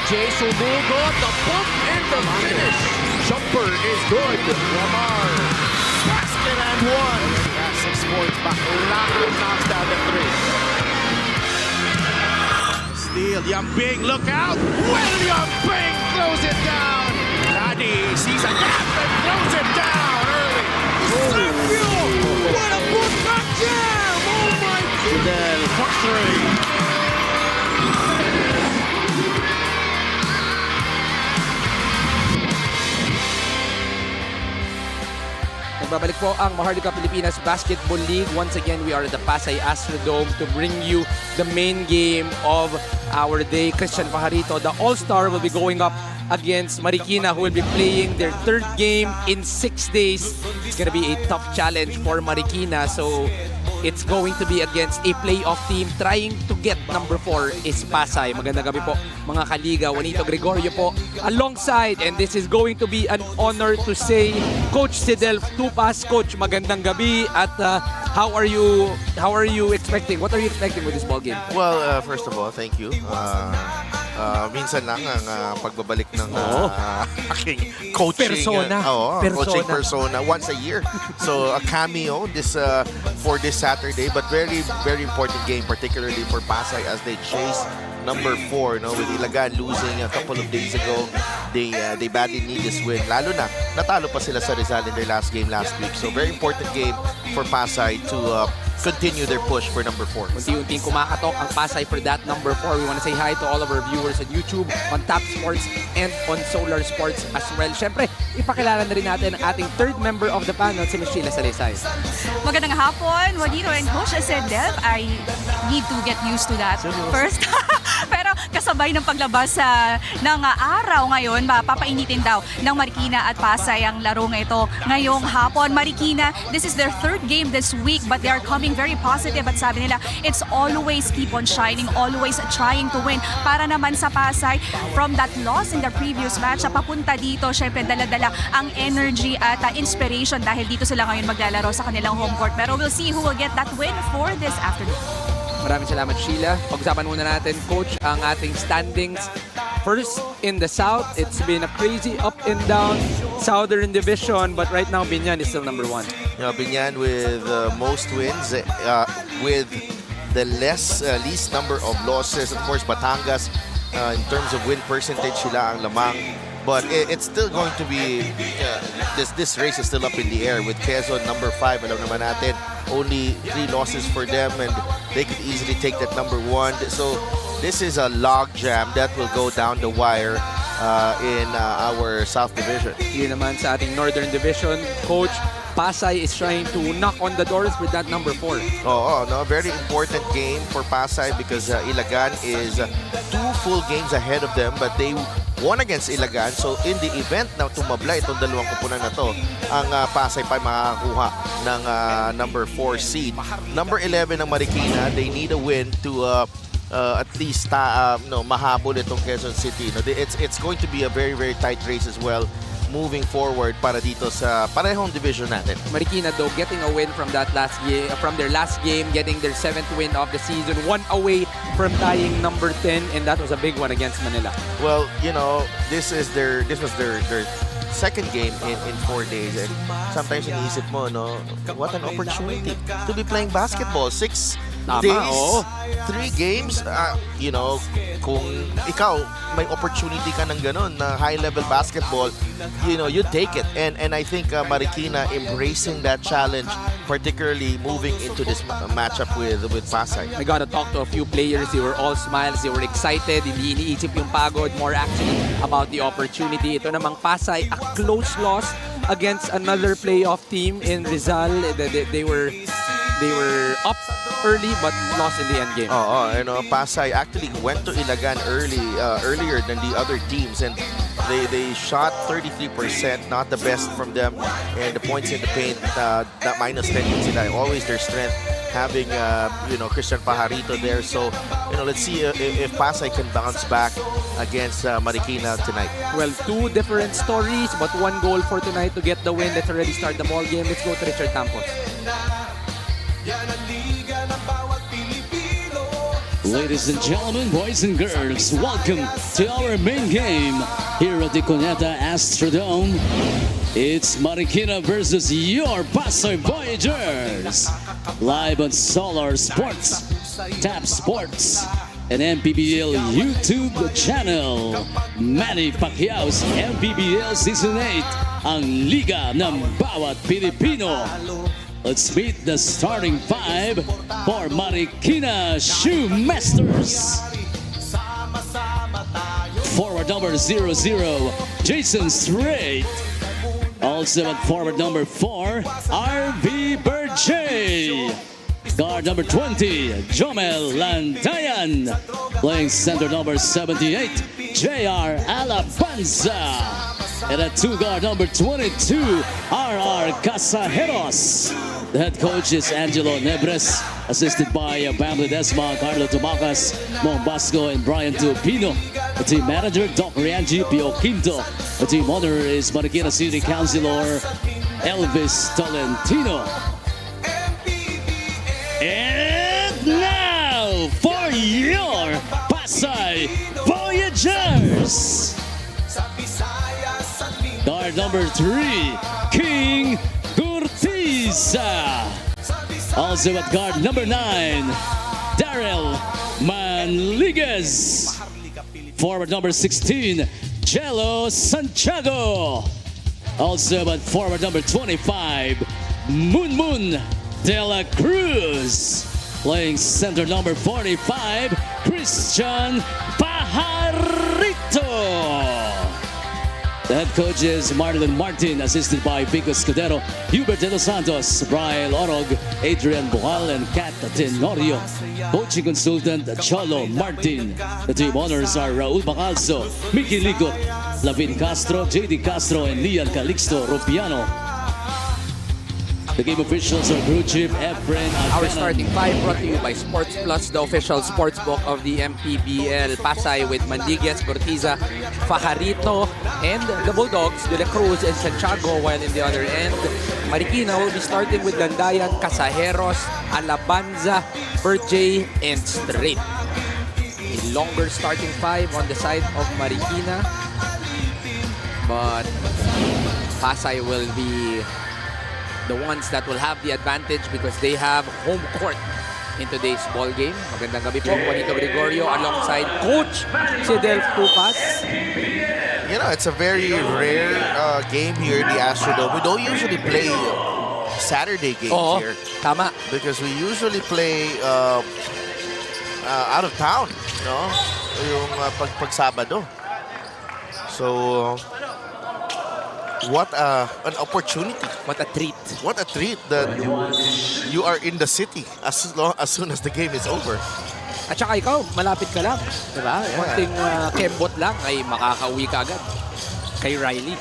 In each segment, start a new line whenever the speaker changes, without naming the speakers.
DJ sumugot, the bump and the finish. Jumper is good. Lamar, basket and one. Classic Sports back. Lalo knocks down the three. Steal, Yambing, look out. William Bing throws it down. Manny sees a gap and throws it down early. Sergio, what a putback jam. Oh my goodness. For three.
Nagbabalik po ang Maharlika Pilipinas Basketball League. Once again, we are at the Pasay Astrodome to bring you the main game of our day. Christian Pajarito, the All-Star, will be going up against Marikina, who will be playing their third game in 6 days. It's going to be a tough challenge for Marikina. So it's going to be against a playoff team trying to get number 4 is Pasay. Magandang gabi po mga kaliga. Juanito Gregorio po alongside, and this is going to be an honor to say Coach Sidel Tupas. Coach, magandang gabi at how are you expecting? What are you expecting with this ball game?
Well, first of all, thank you. Minsan lang ang pagbabalik ng aking coaching
Persona.
Coaching persona once a year. So a cameo for this Saturday, but very very important game, particularly for Pasay as they chase number 4. No, with Ilagan losing a couple of days ago, they badly need this win. Lalo na natalo pa sila sa Rizal in their last game last week. So very important game for Pasay to continue their push for number 4.
Unti-unting kumakatok ang Pasay for that number 4. We want to say hi to all of our viewers on YouTube, on Tap Sports, and on Solar Sports as well. Siyempre, ipakilala na rin natin ang ating third member of the panel, si Ms. Sheila Salisay.
Magandang hapon, Juanito and Coach. I said, Dev, I need to get used to that first. Pero kasabay ng paglabas ng araw ngayon, papainitin daw ng Marikina at Pasay ang laro nga ito ngayong hapon. Marikina, this is their third game this week, but they are coming very positive at sabi nila, it's always keep on shining, always trying to win. Para naman sa Pasay, from that loss in the previous match, sa papunta dito, syempre dala-dala ang energy at inspiration dahil dito sila ngayon maglalaro sa kanilang home court. Pero we'll see who will get that win for this afternoon.
Maraming salamat, Sheila. Pag-usapan muna natin, Coach, ang ating standings. First in the South, it's been a crazy up and down Southern Division, but right now, Binyan is still number 1.
Yeah, Binyan with most wins, with the least number of losses. Of course, Batangas, in terms of win percentage, sila ang lamang. But it's still going to be, this race is still up in the air with Quezon number 5. Alam naman natin, only 3 losses for them and they could easily take that number 1. So this is a log jam that will go down the wire in our South Division.
Yun naman sa ating Northern Division, Coach, Pasay is trying to knock on the doors with that number 4.
No, very important game for Pasay because Ilagan is 2 full games ahead of them, but they won against Ilagan. So in the event na tumabla itong dalawang kupunan na to, ang Pasay pa makakakuha ng number 4 seed. Number 11 ng Marikina, they need a win to at least mahabol itong Quezon City. No, it's going to be a very very tight race as well moving forward para dito sa parehong division natin.
Marikina though getting a win from that from their last game, getting their 7th win of the season, 1 away from tying number 10, and that was a big one against Manila.
Well, you know, this was their second game in 4 days, and sometimes iniisip mo, no, what an opportunity to be playing basketball. 6 days, 3 games. You know, kung ikaw may opportunity ka ng ganun na high-level basketball, you know, you take it. And I think Marikina embracing that challenge, particularly moving into this matchup with Pasay.
I got to talk to a few players. They were all smiles. They were excited. Hindi iniisip yung pagod. More actually about the opportunity. Ito namang Pasay, a close loss against another playoff team in Rizal. They were up early but lost in the end game.
You know, Pasay actually went to Ilagan earlier than the other teams, and they shot 33%, not the best from them, and the points in the paint, that -10 yun sila. Always their strength, having you know, Christian Pajarito there. So you know, let's see if Pasay can bounce back against Marikina tonight.
Well, 2 different stories, but 1 goal for tonight to get the win. Let's already start the ball game. Let's go to Richard Campos.
Ladies and gentlemen, boys and girls, welcome to our main game here at the Cuneta Astrodome. It's Marikina versus your Pasay Voyagers. Live on Solar Sports, Tap Sports, and MPBL YouTube channel. Manny Pacquiao's MPBL Season 8, ang liga ng bawat Pilipino. Let's meet the starting five for Marikina Shoemasters. Forward number 00, Jason Strait. Also at forward number 4, RV Berge. Guard number 20, Jomel Landayan. Playing center number 78, JR Alabanza. And at 2 guard number 22, RR Casajeros. The head coach is Angelo Nebres, assisted by Bam Ledesma, Carlo Tomacas, Mong Basco, and Brian Tupino. The team manager, Doc Rianji Pio Quinto. The team owner is Marikina City Councilor Elvis Tolentino. And now for your Pasay Voyagers. Guard number 3, King Curtiza. Also at guard number 9, Daryl Manliguez. Forward number 16, Jello Santiago. Also at forward number 25, Moon De La Cruz. Playing center number 45, Christian Pajarito. The head coach is Marlon Martin, assisted by Vico Scudero, Hubert De Los Santos, Brian Orog, Adrian Buhal, and Kat Tenorio. Coaching consultant, Cholo Martin. The team owners are Raul Bacalzo, Mickey Ligot, Lavin Castro, JD Castro, and Lian Calixto Rupiano. The game officials are Crew Chief Efren
Our
Alcanan.
starting five brought to you by Sports Plus, the official sports book of the MPBL. Pasay with Manliguez, Cortiza, Fajarito, and the Bulldogs, De La Cruz and Santiago, while in the other end, Marikina will be starting with Landayan, Casajeros, Alabanza, Berge, and Strait. A longer starting five on the side of Marikina, but Pasay will be the ones that will have the advantage because they have home court in today's ball game. Magandang gabi po, Juanito Gregorio alongside Coach Sidel Tupas.
You know, it's a very rare game here in the Astrodome. We don't usually play Saturday games
Oo,
here
tama.
because we usually play out of town, no? Yung pag Sabado. So, what an opportunity.
What a treat.
What a treat that you are in the city as soon as the game is over.
At saka ikaw, malapit ka lang. Diba? Konting kembot lang ay makakauwi ka agad kay Riley.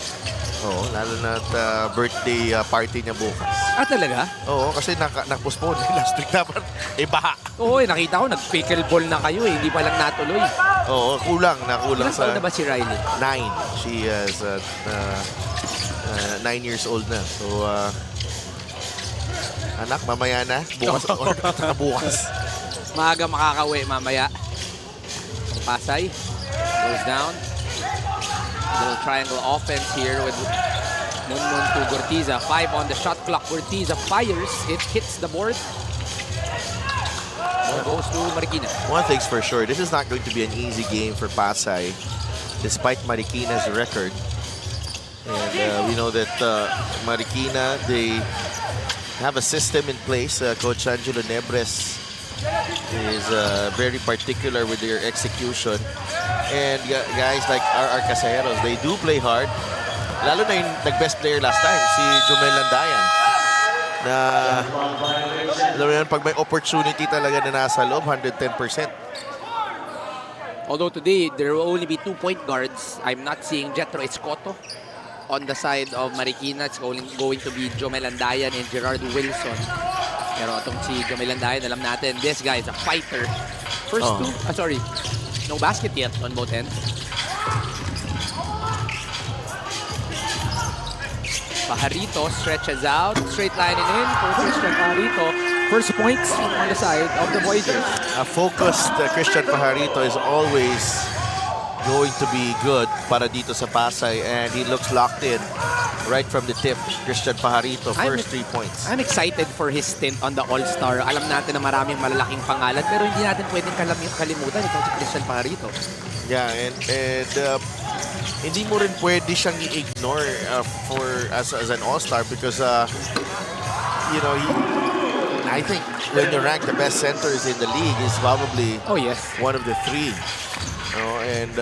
Oo, lalo na birthday party niya bukas.
Ah, talaga?
Oo, kasi na-postpone. Last week dapat, baha.
Oo, nakita ko, nag-pickleball na kayo eh. Hindi pa lang natuloy.
Oo, kulang
Ilang
sa
taon na ba si Riley?
9. She is 9 years old na. So, anak, mamaya na. Bukas or bukas.
Maaga makakauwi mamaya. Pasay goes down. Little triangle offense here with Munmun to Cortiza. 5 on the shot clock. Cortiza fires. It hits the board. Ball goes to Marikina.
One thing's for sure, this is not going to be an easy game for Pasay, despite Marikina's record. And we know that Marikina, they have a system in place. Coach Angelo Nebres is very particular with their execution. And guys like RR Casajeros, they do play hard. Lalo na yung nag-best player last time, si Jomel Landayan. Na, alam mo yan, pag may opportunity talaga na nasa loob, 110%.
Although today, there will only be 2 point guards. I'm not seeing Jetro Escoto on the side of Marikina. It's going to be Jomel Landayan and Gerard Wilson. Pero itong si Jomel Landayan, alam natin, this guy is a fighter. First two, sorry, no basket yet on both ends. Pajarito stretches out, straight lining in for Christian Pajarito. First points on the side of the Voyagers.
A focused Christian Pajarito is always going to be good para dito sa Pasay, and he looks locked in right from the tip. Christian Pajarito, first 3 points.
I'm excited for his stint on the All-Star. Alam natin na maraming malalaking pangalan, pero hindi natin pwedeng kalimutan itong si Christian Pajarito.
Yeah, and hindi mo rin pwede siyang i-ignore as an All-Star because you know, I think when you rank the best centers in the league, he's probably one of the 3. You know, and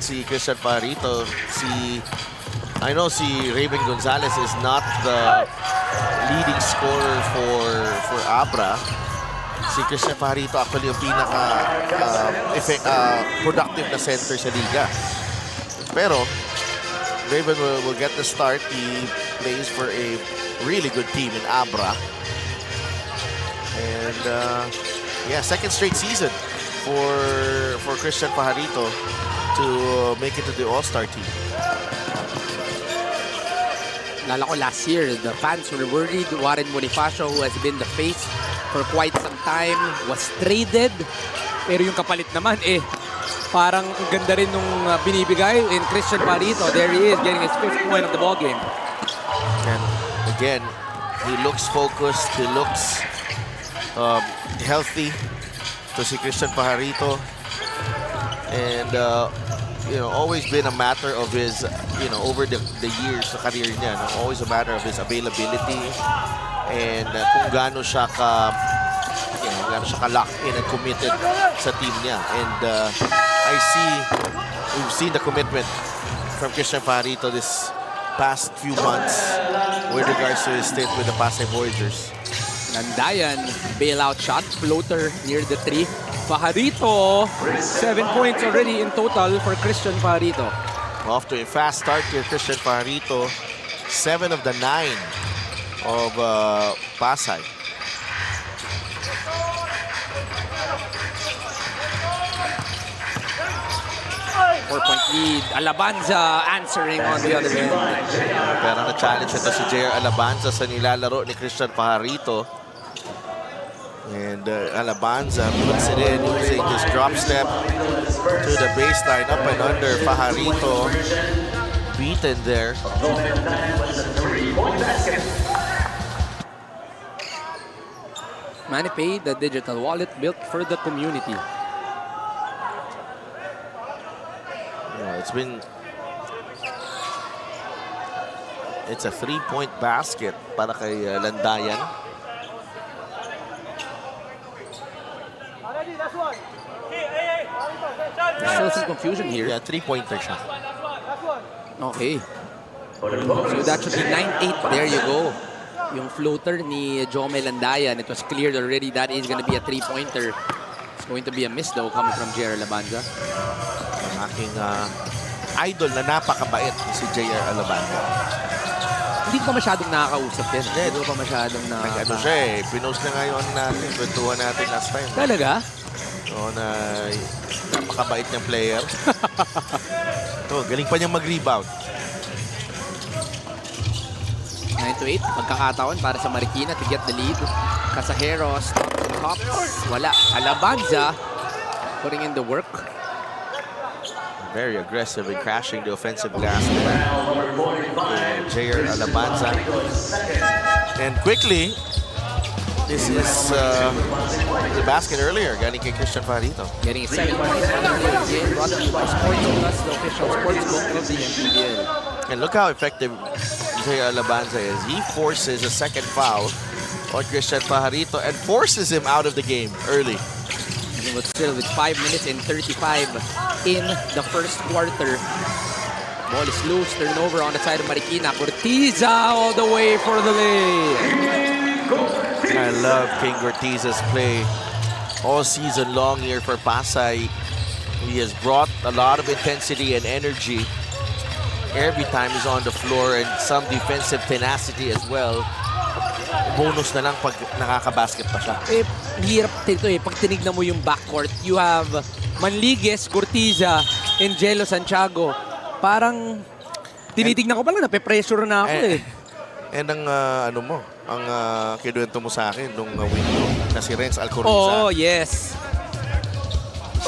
si Christian Pajarito, I know si Raven Gonzalez is not the leading scorer for Abra. Si Christian Pajarito actually yung productive na center sa liga. Pero Raven will get the start. He plays for a really good team in Abra. And yeah, second straight season for Christian Pajarito to make it to the All-Star team.
Lala ko last year, the fans were worried. Warren Bonifacio, who has been the face for quite some time, was traded. Pero yung kapalit naman, parang ang ganda rin nung binibigay in Christian Pajarito. There he is, getting his 5th point of the ballgame.
And again, he looks focused, he looks healthy to si Christian Pajarito. And you know, always been a matter of his, you know, over the years sa career niya, no? Always a matter of his availability and kung gaano siya ka-locked in and committed sa team niya. And we've seen the commitment from Christian Pajarito this past few months with regards to his stint with the Pasay Voyagers.
Nandayan, bailout shot, floater near the 3. Pajarito, 7 points already in total for Christian Pajarito.
Off to a fast start here, Christian Pajarito. 7 of the 9 of Pasay.
Four-point lead. Alabanza answering on the other end.
Pero na-challenge ito si JR Alabanza sa nilalaro ni Christian Pajarito. And Alabanza puts it in using this drop step to the baseline, up and under. Pajarito beaten there.
MANNY Pay, the digital wallet built for the community.
Yeah, it's a 3-point basket para kay Landayan.
Still some confusion here.
Yeah, 3-pointer siya.
Okay. So that should be 9-8. There you go. Yung floater ni Jome Landayan, it was cleared already. That is going to be a 3-pointer. It's going to be a miss though coming from JR Alabanza.
Ang aking idol na napakabait si JR Alabanza.
Hindi pa masyadong nakakausap yan. Hindi pa masyadong
Ano siya pinost na ngayon natin. Kwentuhan natin last time.
Talaga?
Oo, na napakabait niyang player. Galing pa niyang mag-rebound.
9-8. Magkakataon para sa Marikina to get the lead. Casajeros, Hops, wala. Alabanza putting in the work.
Very aggressive in crashing the offensive glass. JR Alabanza. And quickly, this is the basket earlier, galing kay Christian Pajarito.
Getting 7 points for the game. Brought to you by Sports Plus, the official sports book of the MPBL.
And look how effective JR Alabanza is. He forces a second foul on Christian Pajarito and forces him out of the game early.
But still, with 5 minutes and 35 in the first quarter. Ball is loose. Turnover on the side of Marikina. Cortiza all the way for the lead.
I love King Ortiz's play all season long here for Pasay. He has brought a lot of intensity and energy every time he's on the floor, and some defensive tenacity as well. Bonus na lang pag nakakabasket pa siya.
Hirap dito pag tinignan mo yung backcourt. You have Manligues, Cortiza, and Jello Santiago. Parang tinitignan ko pa lang, nape-pressure na ako
And ang ang kinuwento mo sa akin nung window na si Renz Alcoriza.
Oh, yes.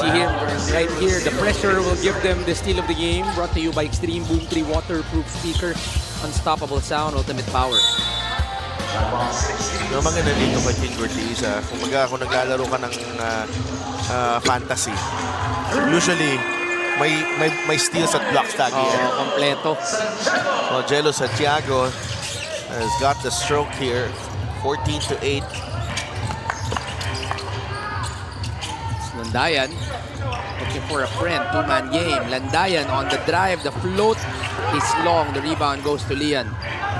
See him right here. The pressure will give them the steal of the game. Brought to you by Extreme Boom 3 Waterproof Speaker. Unstoppable sound, ultimate power.
Yung mga nandito kay King Ortiza, kung naglalaro ka ng fantasy, usually may steals at blocks tagi.
Kompleto.
Well, Jello Santiago has got the stroke here. 14-8.
Landayan looking for a friend. Two-man game. Landayan on the drive. The float is long. The rebound goes to Lian.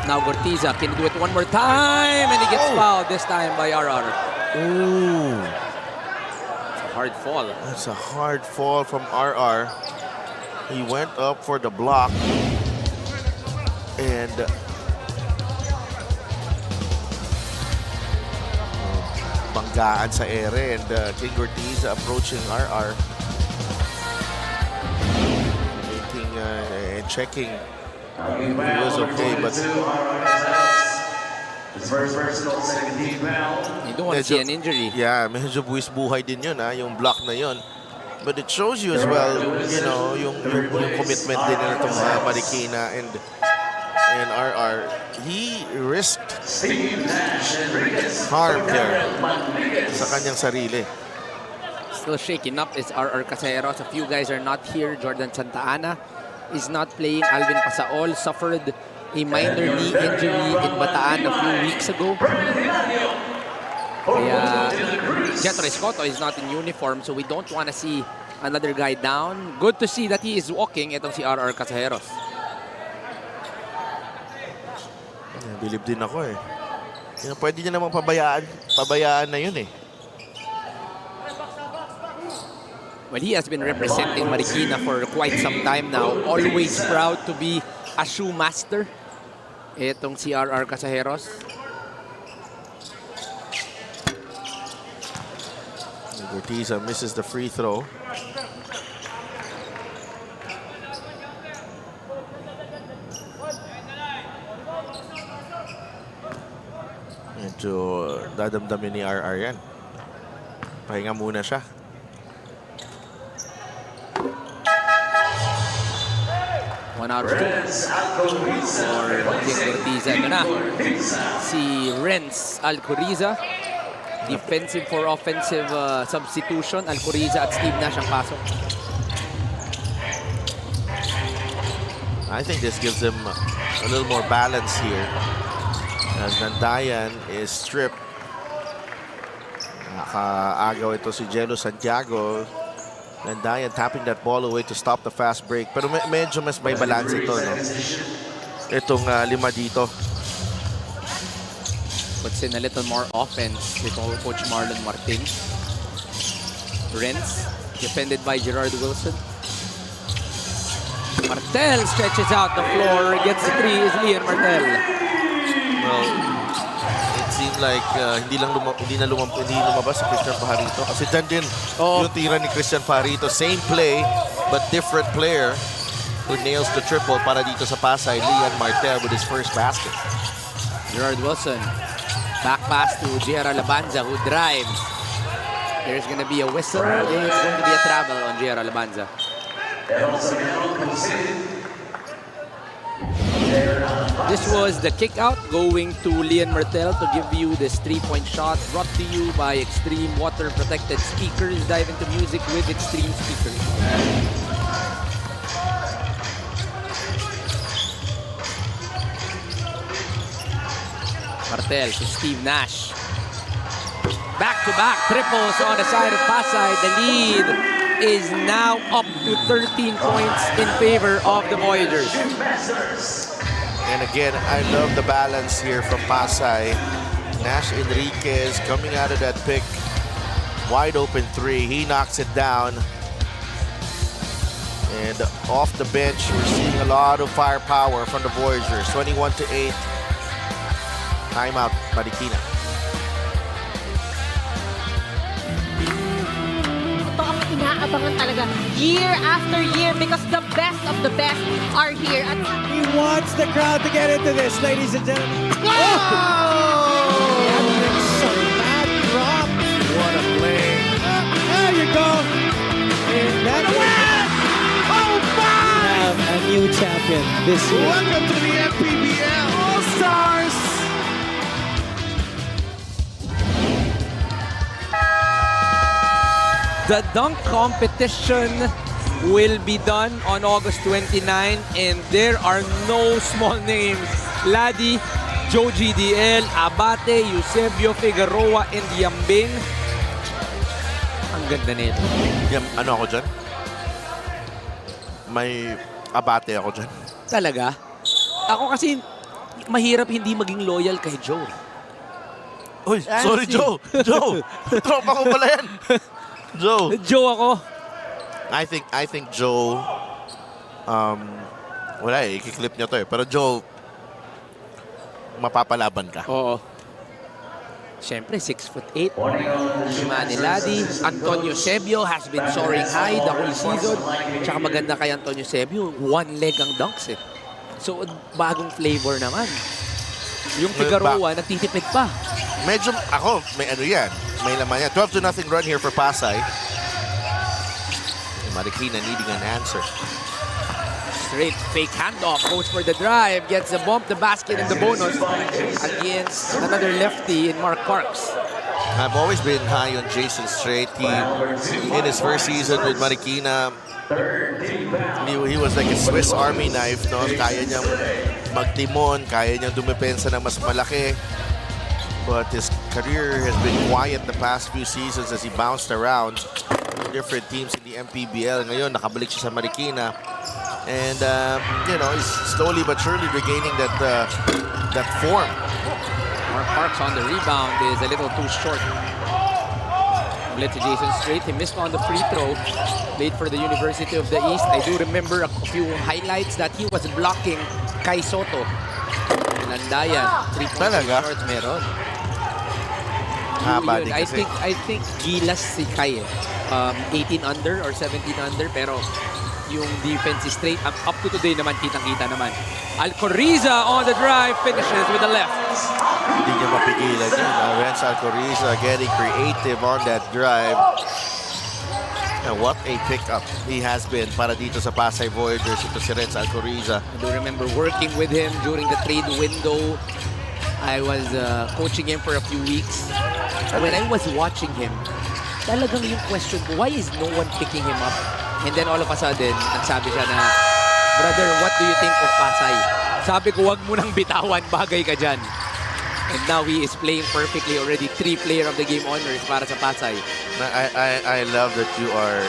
Now Gortiza can do it one more time, and he gets fouled this time by RR.
Ooh.
It's a hard fall.
That's a hard fall from RR. He went up for the block. And banggaan sa ere, and King Ortiz approaching RR. Waiting and checking if he was okay, but
You don't want to see an injury.
yeah, medyo buwis buhay din yun, yung block na yun. But it shows you as well, you know, yung commitment din na itong Marikina and RR. He risked harm there sa kanyang sarili.
Still shaking up is RR Caseros. A few guys are not here. Jordan Santa Ana is not playing. Alvin Pasaol suffered a minor knee injury in Bataan a few weeks ago. Kaya Jetro Escoto is not in uniform, so we don't want to see another guy down. Good to see that he is walking. Itong si RR Caseros.
Bilib din ako eh. Pwede niya namang pabayaan na yun eh.
Well, he has been representing Marikina for quite some time now. Always proud to be a shoe master. Itong si RR Caseros.
Ortiza misses the free throw. Medyo dadamdamin ni RR yan. Pahinga muna siya.
One out of two. For King Ortiza. Ito na. Si Renz Alcoriza. Defensive for offensive substitution. Alcoriza at Steve Nash ang pasok.
I think this gives them a little more balance here. As Nandayan is stripped. Nakaagaw ito si Jello Santiago. Nandayan tapping that ball away to stop the fast break. Pero medyo mas may balance ito, no? Itong lima dito.
Puts in a little more offense with Coach Marlon Martin. Renz, defended by Gerard Wilson. Martel stretches out the floor. Gets the three is Lian Martel.
Well, it seemed like hindi lumabas si Christian Pajarito. Kasi dyan din yung tira ni Christian Pajarito. Same play, but different player who nails the triple para dito sa Pasay. Lian Martel with his first basket.
Gerard Wilson. Back pass to Jera Labanza, who drives. There's going to be a whistle. It's going to be a travel on Jera Labanza. This was the kick out going to Lian Martel to give you this three-point shot, brought to you by Extreme Water Protected Speakers. Dive into music with Extreme Speakers. Martel to Steve Nash. Back-to-back triples on the side of Pasay. The lead is now up to 13 points in favor of the Voyagers.
And again, I love the balance here from Pasay. Nash Enriquez coming out of that pick. Wide open three. He knocks it down. And off the bench, we're seeing a lot of firepower from the Voyagers. 21-8. Timeout, Marikina.
Ito ang inaabangan talaga year after year because the best of the best are here. At
He wants the crowd to get into this, ladies and gentlemen.
Go!
Hendrickson, mad drop. What a play.
There you go. And that
Oh, my!
have a new champion this year.
Welcome to the MPBL All-Stars.
The dunk competition will be done on August 29 and there are no small names. Ladi, Joe GDL, Abate, Eusebio, Figueroa, and Yambing. Ang ganda nito.
Ano ako dyan? May abate ako dyan.
Talaga? Ako kasi mahirap hindi maging loyal kay Joe.
Uy, sorry Joe. Joe, tropa ko pala yan. Joe.
Joe ako.
I think Joe, wala eh, ikiklip niya to eh. Pero Joe, mapapalaban ka.
Oo. Siyempre, 6'8". Manny Ladi. Antonio Sebio has been soaring high the whole season. Tsaka maganda kay Antonio Sebio, one leg ang dunks eh. So, bagong flavor naman. Yung Figueroa, nagtitipid pa.
Medyo, ako, may ano yan. May laman yan. 12-0 run here for Pasay. Marikina needing an answer.
Straight fake handoff, goes for the drive, gets the bump, the basket, and the bonus against another lefty in Mark Parks.
I've always been high on Jason Strait. In his first season with Marikina, he was like a Swiss Army knife. No? Kaya niyang magtimon, kaya niyang dumepensa na mas malaki. But his career has been quiet the past few seasons as he bounced around different teams in the MPBL. Ngayon, nakabalik siya sa Marikina. And, you know, he's slowly but surely regaining that form.
Mark Parks on the rebound is a little too short. Blitz to Jason Strait. He missed on the free throw. Played for the University of the East. I do remember a few highlights that he was blocking Kai Soto. Landayan. 3 points short meron.
Haba din
I
kasi.
think gilas si Kai. 18 under or 17 under. Pero yung defense is straight. Up to today naman, kitang-kita naman. Alcoriza on the drive, finishes with the left.
Hindi niya mapigilan yun. Renz Alcoriza getting creative on that drive. And what a pickup he has been para dito sa Pasay Voyagers. Ito si Renz Alcoriza.
I do remember working with him during the trade window. I was coaching him for a few weeks. When I was watching him, talagang yung question ko, why is no one picking him up? And then all of a sudden, nagsabi siya na, brother, what do you think of Pasay? Sabi ko, wag mo nang bitawan, bagay ka dyan. And now he is playing perfectly already. 3 player of the game honors para sa Pasay.
I love that you are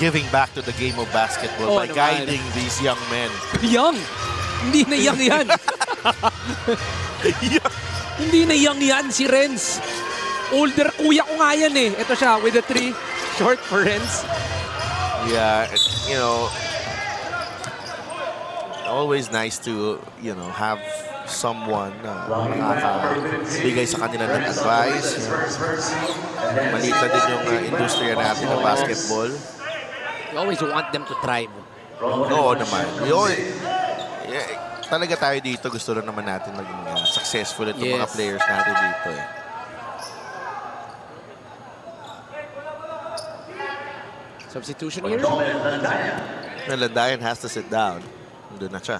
giving back to the game of basketball by guiding these young men.
Young! Hindi na young yan. Hindi na young yan si Renz. Older kuya ko nga yan eh. Ito siya with the 3. Short for Renz.
Yeah, you know, always nice to, you know, have someone bigay sa kanila ng advice. Maliit na din yung industriya natin ng basketball.
You always want them to thrive.
Oo naman. Talaga tayo dito, gusto rin naman natin maging successful itong mga players natin dito eh.
Substitution here.
Landayan has to sit down. Doon na siya.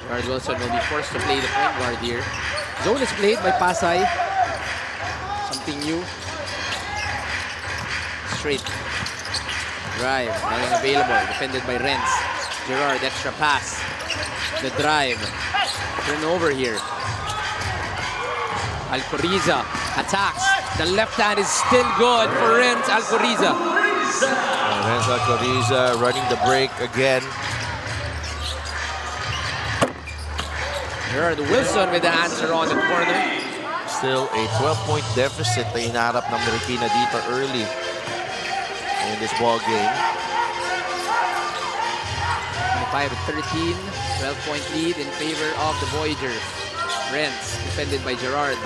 Guard Wilson will be forced to play the point guard here. Zone is played by Pasay. Something new. Straight. Drive. Nothing available. Defended by Renz. Gerard, extra pass. The drive. Turnover here. Alcoriza attacks. The left hand is still good for Renz Alcoriza.
Renz Alcoriza running the break again.
Gerard Wilson with the answer on the corner.
Still a 12-point deficit na hinaharap ng Marikina dito early in this ball game.
5-13, 12-point lead in favor of the Voyagers. Renz, defended by Gerard.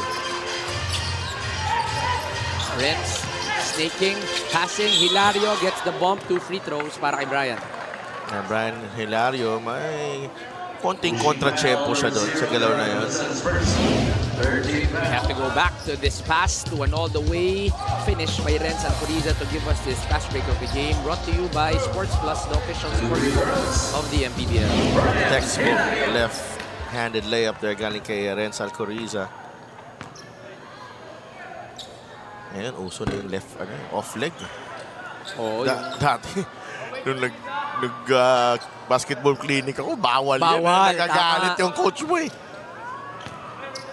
Renz, snaking, passing. Hilario gets the bump. 2 free throws para kay Brian.
And Brian Hilario may konting kontra-tempo siya doon sa galaw na yun.
We have to go back to this pass to an all-the-way finish by Renz and Coriza to give us this fast break of the game. Brought to you by Sports Plus, the official sport of the MPBL.
Textbook left-handed layup there galing kay Renz Alcoriza. Ngayon, uso na yung left, off-leg.
Oh,
Dati, nung basketball clinic ako, bawal yan.
Bawal,
Nagagalit
tama.
yung coach mo eh.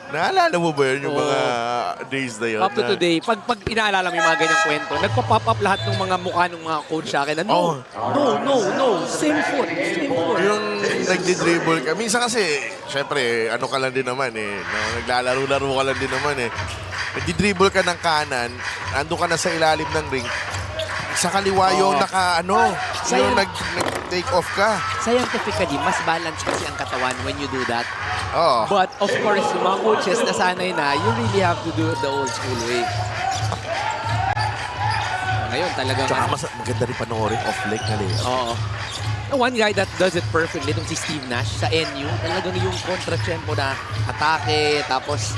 Naalala mo ba yun yung mga days na yun?
up to today, pag inaalala mo yung mga ganyang kwento, nagpa-pop up lahat ng mga mukha ng mga coach sa akin na no, same foot.
Yung nagdi-dribble ka. Minsan kasi, syempre, ano ka lang din naman eh. Naglalaro-laro ka lang din naman eh. Nagdi-dribble ka ng kanan, ando ka na sa ilalim ng ring. Sa kaliwa yung yung nag-take off ka.
Scientifically, mas balance kasi ang katawan when you do that.
Oh.
But of course, yung mga coaches nasanay na, you really have to do it the old school way. Ngayon, talagang...
Tsaka mas maganda rin panoorin off-leg na rin.
Oo. One guy that does it perfectly, itong si Steve Nash sa NU, talagang yung kontra-tempo na atake, tapos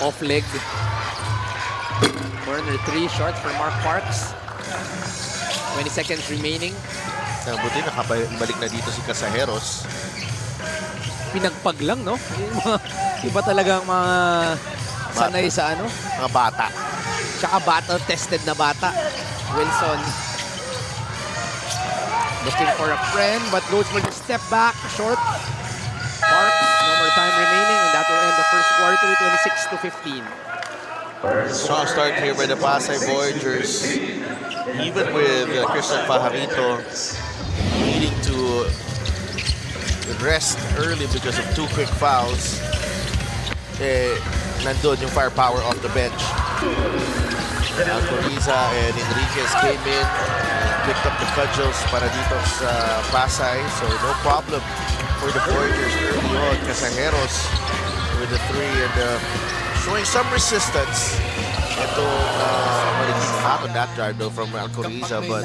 off-leg. Corner 3, short for Mark Parks. 20 seconds remaining.
Buti nakabalik na dito si Casajeros.
Pinagpag lang, no? Iba talagang mga sanay sa
Mga bata.
Tsaka battle-tested na bata. Wilson. Looking for a friend, but goes for the step back. Short. Parks, no more time remaining, and that will end the first quarter, 26-15.
Strong start here by the Pasay Voyagers. Even with Christian Pajarito needing to rest early because of 2 quick fouls, nandun yung firepower off the bench. Alcoriza and Enriquez came in and picked up the cudgels para dito sa Pasay. So no problem for the Voyagers early on. Casajeros with the 3 and showing some resistance. Itong Marikina on that drive though from Alcoriza, but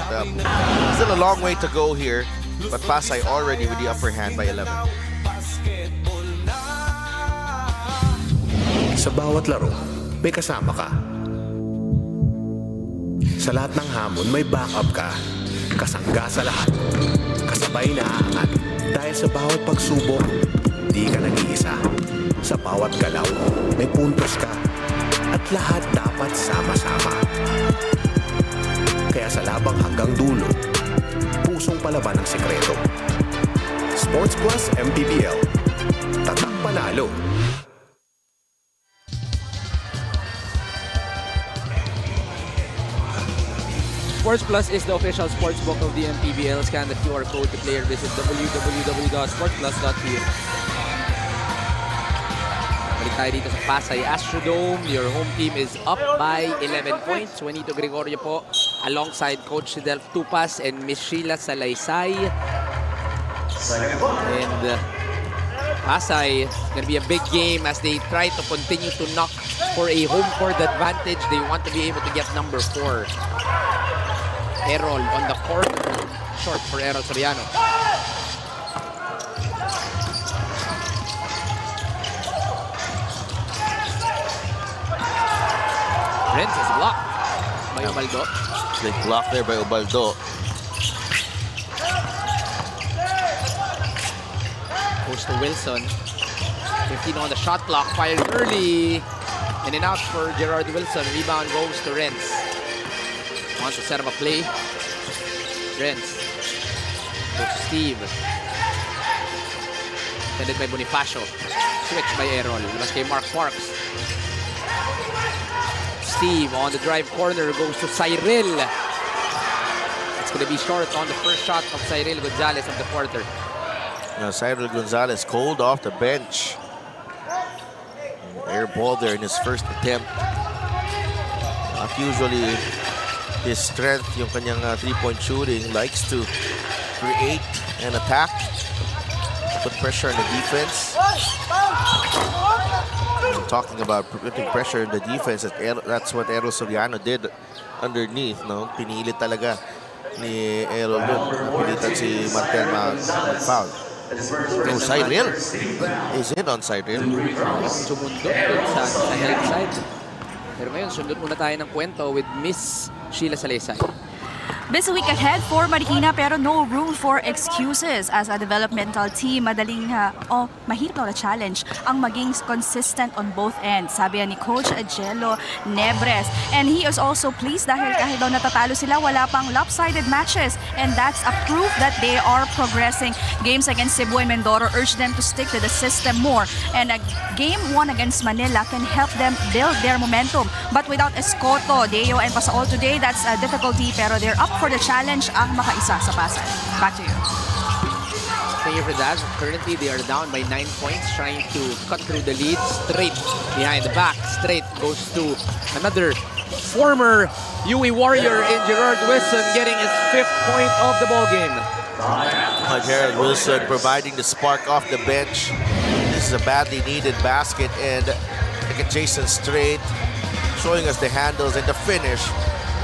still a long way to go here. But Pasay already with the upper hand by 11.
Sa bawat laro, may kasama ka. Sa lahat ng hamon, may backup ka. Kasangga sa lahat. Kasabay na aangat. Dahil sa bawat pagsubok, di ka nag-iisa. Sa bawat galaw, may puntos ka. At lahat dapat sama-sama. Kaya sa labang hanggang dulo, pusong palaban ang sikreto. Sports Plus MPBL. Tatak panalo.
Sports Plus is the official sportsbook of the MPBL. Scan the QR code to play or visit www.sportsplus.ph. Balik tayo dito sa Pasay Astrodome. Your home team is up by 11 points. Juanito Gregorio po alongside Coach Delph Tupas and Miss Sheila Salaysay. And Pasay, it's going to be a big game as they try to continue to knock for a home court advantage. They want to be able to get number 4. Errol on the court. Short for Errol Soriano. Renz is blocked by Ubaldo.
Slick block there by Ubaldo.
Goes to Wilson. 15 on the shot clock. Fired early. In and out for Gerard Wilson. Rebound goes to Renz. Wants to set up a play. Renz. Goes to Steve. Tended by Bonifacio. Switch by Errol. Labas kay Mark Parks. Steve on the drive corner goes to Cyril. It's going to be short on the first shot of Cyril Gonzalez of the quarter.
Now Cyril Gonzalez cold off the bench. Air ball there in his first attempt. Not usually his strength, yung kanyang 3-point shooting, likes to create and attack, put pressure on the defense. I'm talking about putting pressure on the defense, that's what Errol Soriano did underneath, no? Pinilit talaga ni Errol dun. Pinitan si Martel mag-foul. No side rail. Is it on side rail?
Sumundot dun sa help side. Pero ngayon, sundot muna tayo ng kwento with Miss Sheila Salesay.
Busy week ahead for Marikina pero no room for excuses. As a developmental team, mahirap na challenge ang maging consistent on both ends. Sabi ni Coach Angelo Nebres. And he is also pleased dahil kahit daw natatalo sila, wala pang lopsided matches. And that's a proof that they are progressing. Games against Cebu and Mindoro urge them to stick to the system more. And a game 1 against Manila can help them build their momentum. But without Escoto, Deo, and Pasaol today, that's a difficulty pero they're up for the challenge ang makaisa sa Pasay. Back to you.
Thank you for that. Currently, they are down by 9 points, trying to cut through the lead. Straight behind the back. Straight goes to another former UE Warrior in Gerard Wilson, getting his 5th point of the ball game.
Gerard Wilson providing the spark off the bench. This is a badly needed basket, and look at Jason Straight showing us the handles and the finish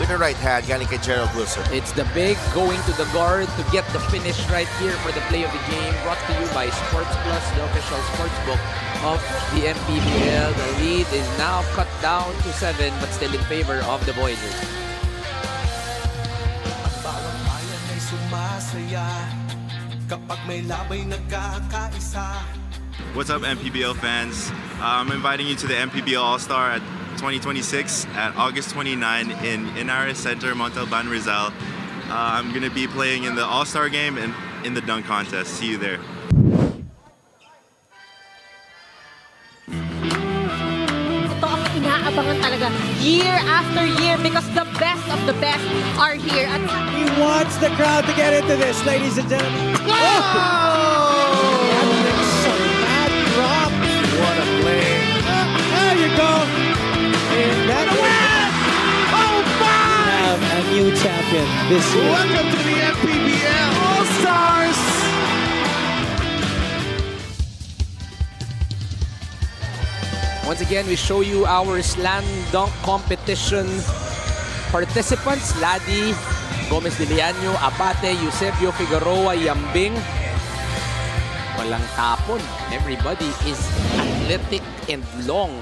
with the right hand, galing kay Gerald Wilson.
It's the big going to the guard to get the finish right here for the play of the game. Brought to you by Sports Plus, the official sports book of the MPBL. The lead is now cut down to 7, but still in favor of the Voyagers.
What's up, MPBL fans? I'm inviting you to the MPBL All-Star at 2026 at August 29 in Inares Center, Montalban, Rizal. I'm going to be playing in the All-Star game and in the dunk contest. See you there.
Ito ang inaabangan talaga year after year because the best of the best are here. At
He wants the crowd to get into this, ladies and gentlemen. That drop.
What a play.
There you go. And that
Oh, my!
we have a new champion this year.
Welcome to the MPBL All-Stars!
Once again, we show you our slam dunk competition participants. Ladi, Gomez de Liano, Abate, Eusebio, Figueroa, Yambing. Walang tapon. Everybody is athletic and long.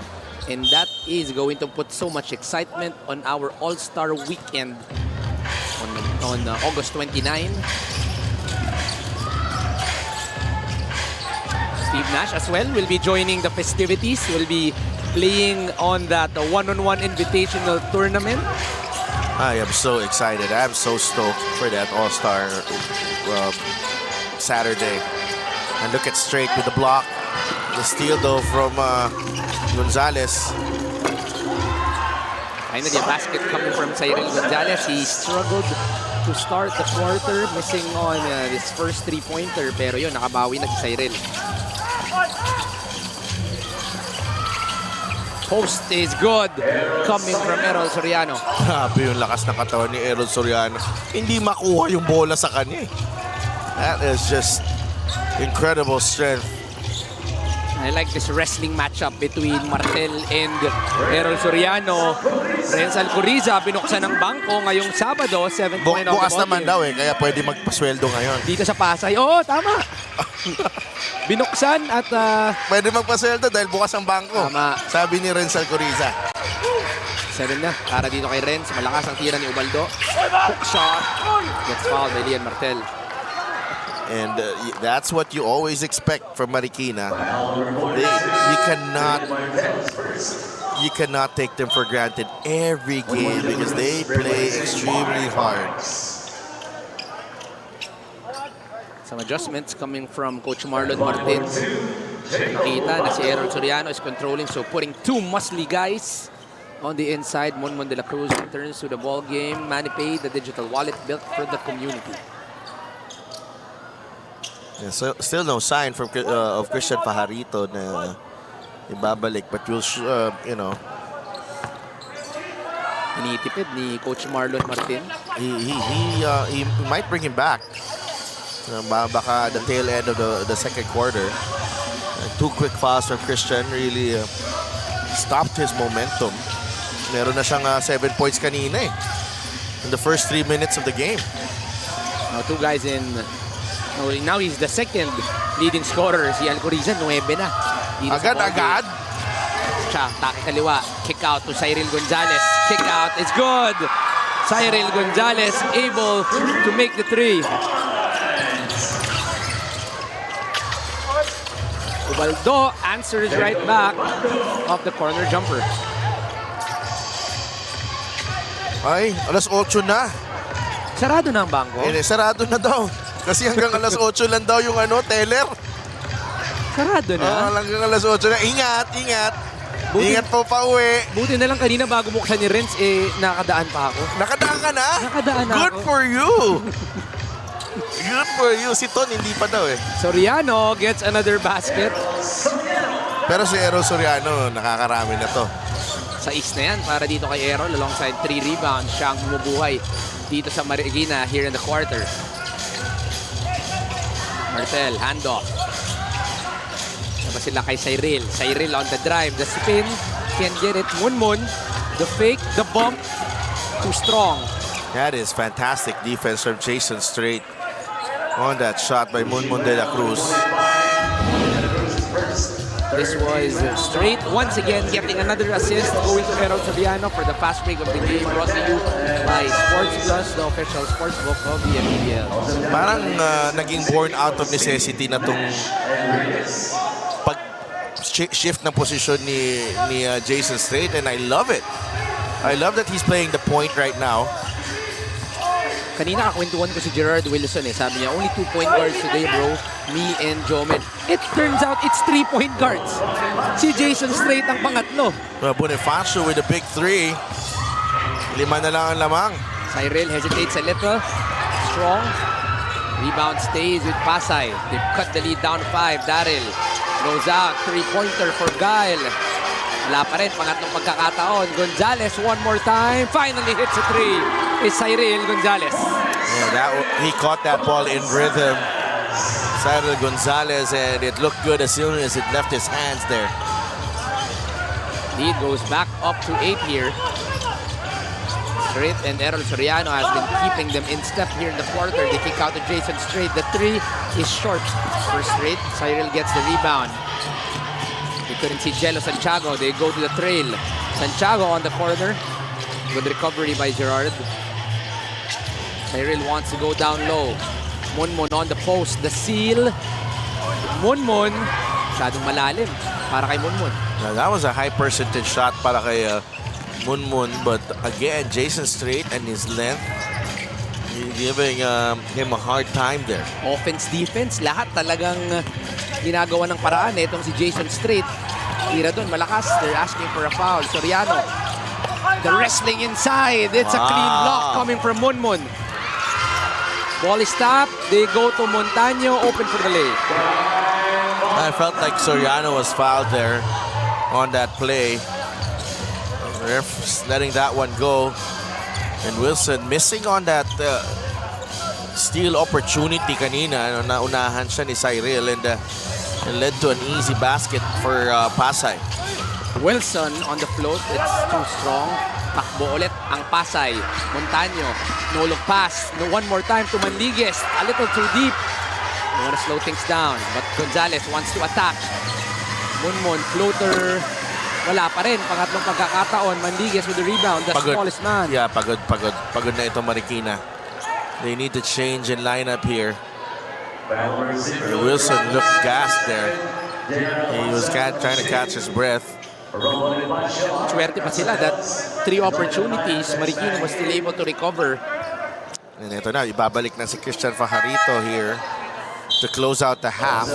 And that is going to put so much excitement on our All-Star weekend on August 29. Steve Nash as well will be joining the festivities. Will be playing on that one-on-one invitational tournament.
I am so excited. I'm so stoked for that All-Star Saturday. And look at Straight with the block. The steal though from Gonzalez.
Finally, a basket coming from Cyril Gonzalez. He struggled to start the quarter, missing on his first three-pointer. Pero yun, nakabawi na si Cyril. Post is good, coming from Errol Soriano.
Grabe yung lakas ng katawan ni Errol Soriano. Hindi makuha yung bola sa kanya. That is just incredible strength.
I like this wrestling matchup between Martel and Errol Soriano. Renz Alcoriza, binuksan ng bangko ngayong Sabado, 7 point of the
Bukas
ball
naman
game.
daw kaya pwede magpasweldo ngayon.
Dito sa Pasay. Oo, tama. Binuksan at
Pwede magpasweldo dahil bukas ang bangko.
Tama.
Sabi ni Renz Alcoriza.
7 na. Para dito kay Renz. Malakas ang tira ni Ubaldo. Hook shot. Gets fouled by Lian Martel.
And that's what you always expect from Marikina. You cannot take them for granted every game because they play extremely hard.
Some adjustments coming from Coach Marlon Martins. Nakita na si Errol Soriano is controlling, so putting two muscly guys on the inside. Monmon de la Cruz returns to the ball game. Manny Pay, the digital wallet built for the community.
Yeah, so still no sign from of Christian Pajarito na ibabalik, but we'll
Initipid ni Coach Marlon Martin.
he might bring him back. Baka the tail end of the second quarter. Two quick fouls from Christian really stopped his momentum. Meron na siyang 7 points kanina in the first 3 minutes of the game.
Now, two guys in Now he's the second leading scorer. Si Alcoriza, 9 na. Dito sa ball game.
Agad-agad.
Siya, take kaliwa. Kick out to Cyril Gonzalez. Kick out, it's good. Cyril Gonzalez able to make the 3. Ubaldo answers right back of the corner jumper.
Ay, alas 8 na.
Sarado na ang bangko.
Sarado na daw. Kasi hanggang alas 8 lang daw yung teller.
Sarado na.
Hanggang alas 8 na. Ingat, ingat. Ingat po pa uwi.
Buti na lang kanina bago buksan ni Renz, nakadaan pa ako.
Nakadaan ka na?
Nakadaan na
Good
ako.
for you. Good for you. Si Ton hindi pa daw
Soriano gets another basket.
Pero si Errol Soriano, nakakarami na to.
Sa is na yan para dito kay Errol alongside 3 rebounds. Siya ang bumubuhay dito sa Marikina here in the quarter. Martel, handoff. Saba sila kay Cyril. Cyril on the drive. The spin. Can't get it. Munmun. The fake. The bump. Too strong.
That is fantastic defense from Jason Strait on that shot by Munmun de la Cruz.
This was Strait once again getting another assist going to Errol Soriano for the fast break of the game brought to you by Sports Plus, the official sportsbook of the MPBL.
Parang naging born out of necessity na tong pag-shift ng posisyon ni Jason Strait, and I love it. I love that he's playing the point right now.
Kanina kakwentuhan ko si Gerard Wilson Sabi niya, only 2-point guards today bro. Me and Jomen. It turns out it's 3-point guards. Si Jason Strait ang pangatlo.
Bonifacio with a big 3. 5 na lang ang lamang.
Cyril hesitates a little. Strong. Rebound stays with Pasay. They've cut the lead down 5. Daryl goes out. 3-pointer for Gael. Wala pa rin. Pangatlong pagkakataon. Gonzalez one more time. Finally hits a 3. Is Cyril Gonzalez.
Yeah, he caught that ball in rhythm. Cyril Gonzalez, and it looked good as soon as it left his hands there.
Lead goes back up to 8 here. Strait and Errol Soriano has been keeping them in step here in the quarter. They kick out to Jason Strait. The 3 is short for Strait. Cyril gets the rebound. They couldn't see Jello Santiago. They go to the trail. Santiago on the corner. Good recovery by Gerard. Cyril wants to go down low. Munmun on the post. The seal. Munmun. Masyadong malalim para kay Munmun.
Now, that was a high percentage shot para kay Munmun. But again, Jason Strait and his length, giving him a hard time there.
Offense, defense, lahat talagang ginagawa ng paraan. Itong si Jason Strait. Tira doon, malakas. They're asking for a foul. Soriano. The wrestling inside. It's a clean block coming from Munmun. Ball is stopped. They go to Montaño. Open for the lay.
I felt like Soriano was fouled there on that play. Ref letting that one go. And Wilson missing on that steal opportunity kanina. Naunahan siya ni Cyril, and it led to an easy basket for Pasay.
Wilson on the float. It's too strong. Takbo ulit ang Pasay. Montaño. No look pass. No, one more time to Manligues. A little too deep. They want to slow things down. But Gonzalez wants to attack. Munmun, floater. Wala pa rin. Pangatlong pagkakataon. Manligues with the rebound. The smallest man.
Yeah, pagod na ito Marikina. They need to change in lineup here. Wilson looked gassed there. He was trying to catch his breath.
Swerte pa sila that 3 opportunities. Marikina was still able to recover.
And ito na, ibabalik na si Christian Fajarito here to close out the half.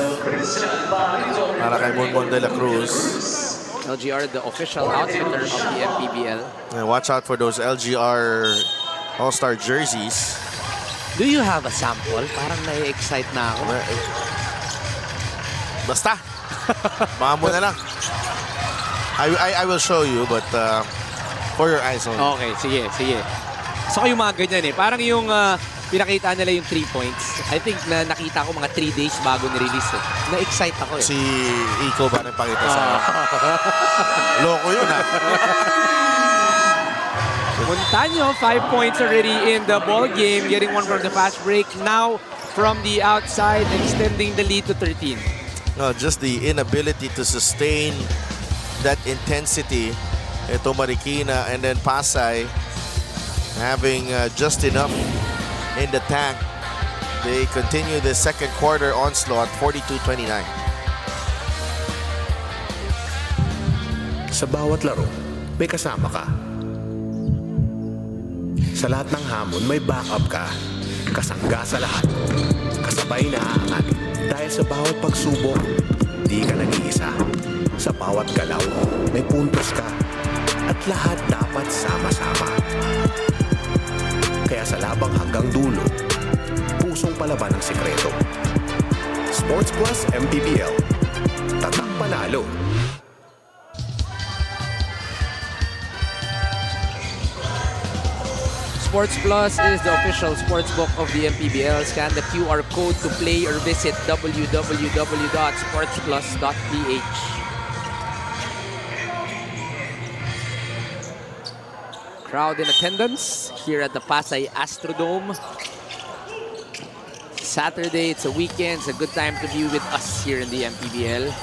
Para kay Munmun de la Cruz.
LGR, the official outfitter of the MPBL.
And watch out for those LGR All-Star jerseys.
Do you have a sample? Parang na-excite na ako.
Basta. Baka mo na lang. I will show you, but for your eyes only.
Okay, sige, sige. So yung mga ganyan parang yung pinakita nila yung 3 points. I think na nakita ko mga 3 days bago ni-release Na-excite ako
Si Iko ba nang pakita sa loko yun
Montaño, 5 points already in the ball game, getting one from the fast break. Now from the outside, extending the lead to 13.
No, just the inability to sustain that intensity. Ito Marikina and then Pasay having just enough in the tank. They continue the second quarter onslaught, 42-29.
Sa bawat laro, may kasama ka. Sa lahat ng hamon, may backup ka. Kasangga sa lahat. Kasabay na aangat. Dahil sa bawat pagsubok, di ka nag-iisa. Sa bawat galaw, may puntos ka. At lahat dapat sama-sama. Kaya sa labang hanggang dulo, pusong palaban ang sekreto. Sports Plus MPBL. Tatak panalo.
Sports Plus is the official sportsbook of the MPBL. Scan the QR code to play or visit www.sportsplus.ph. Crowd in attendance here at the Pasay Astrodome. Saturday, it's a weekend. It's a good time to be with us here in the MPBL.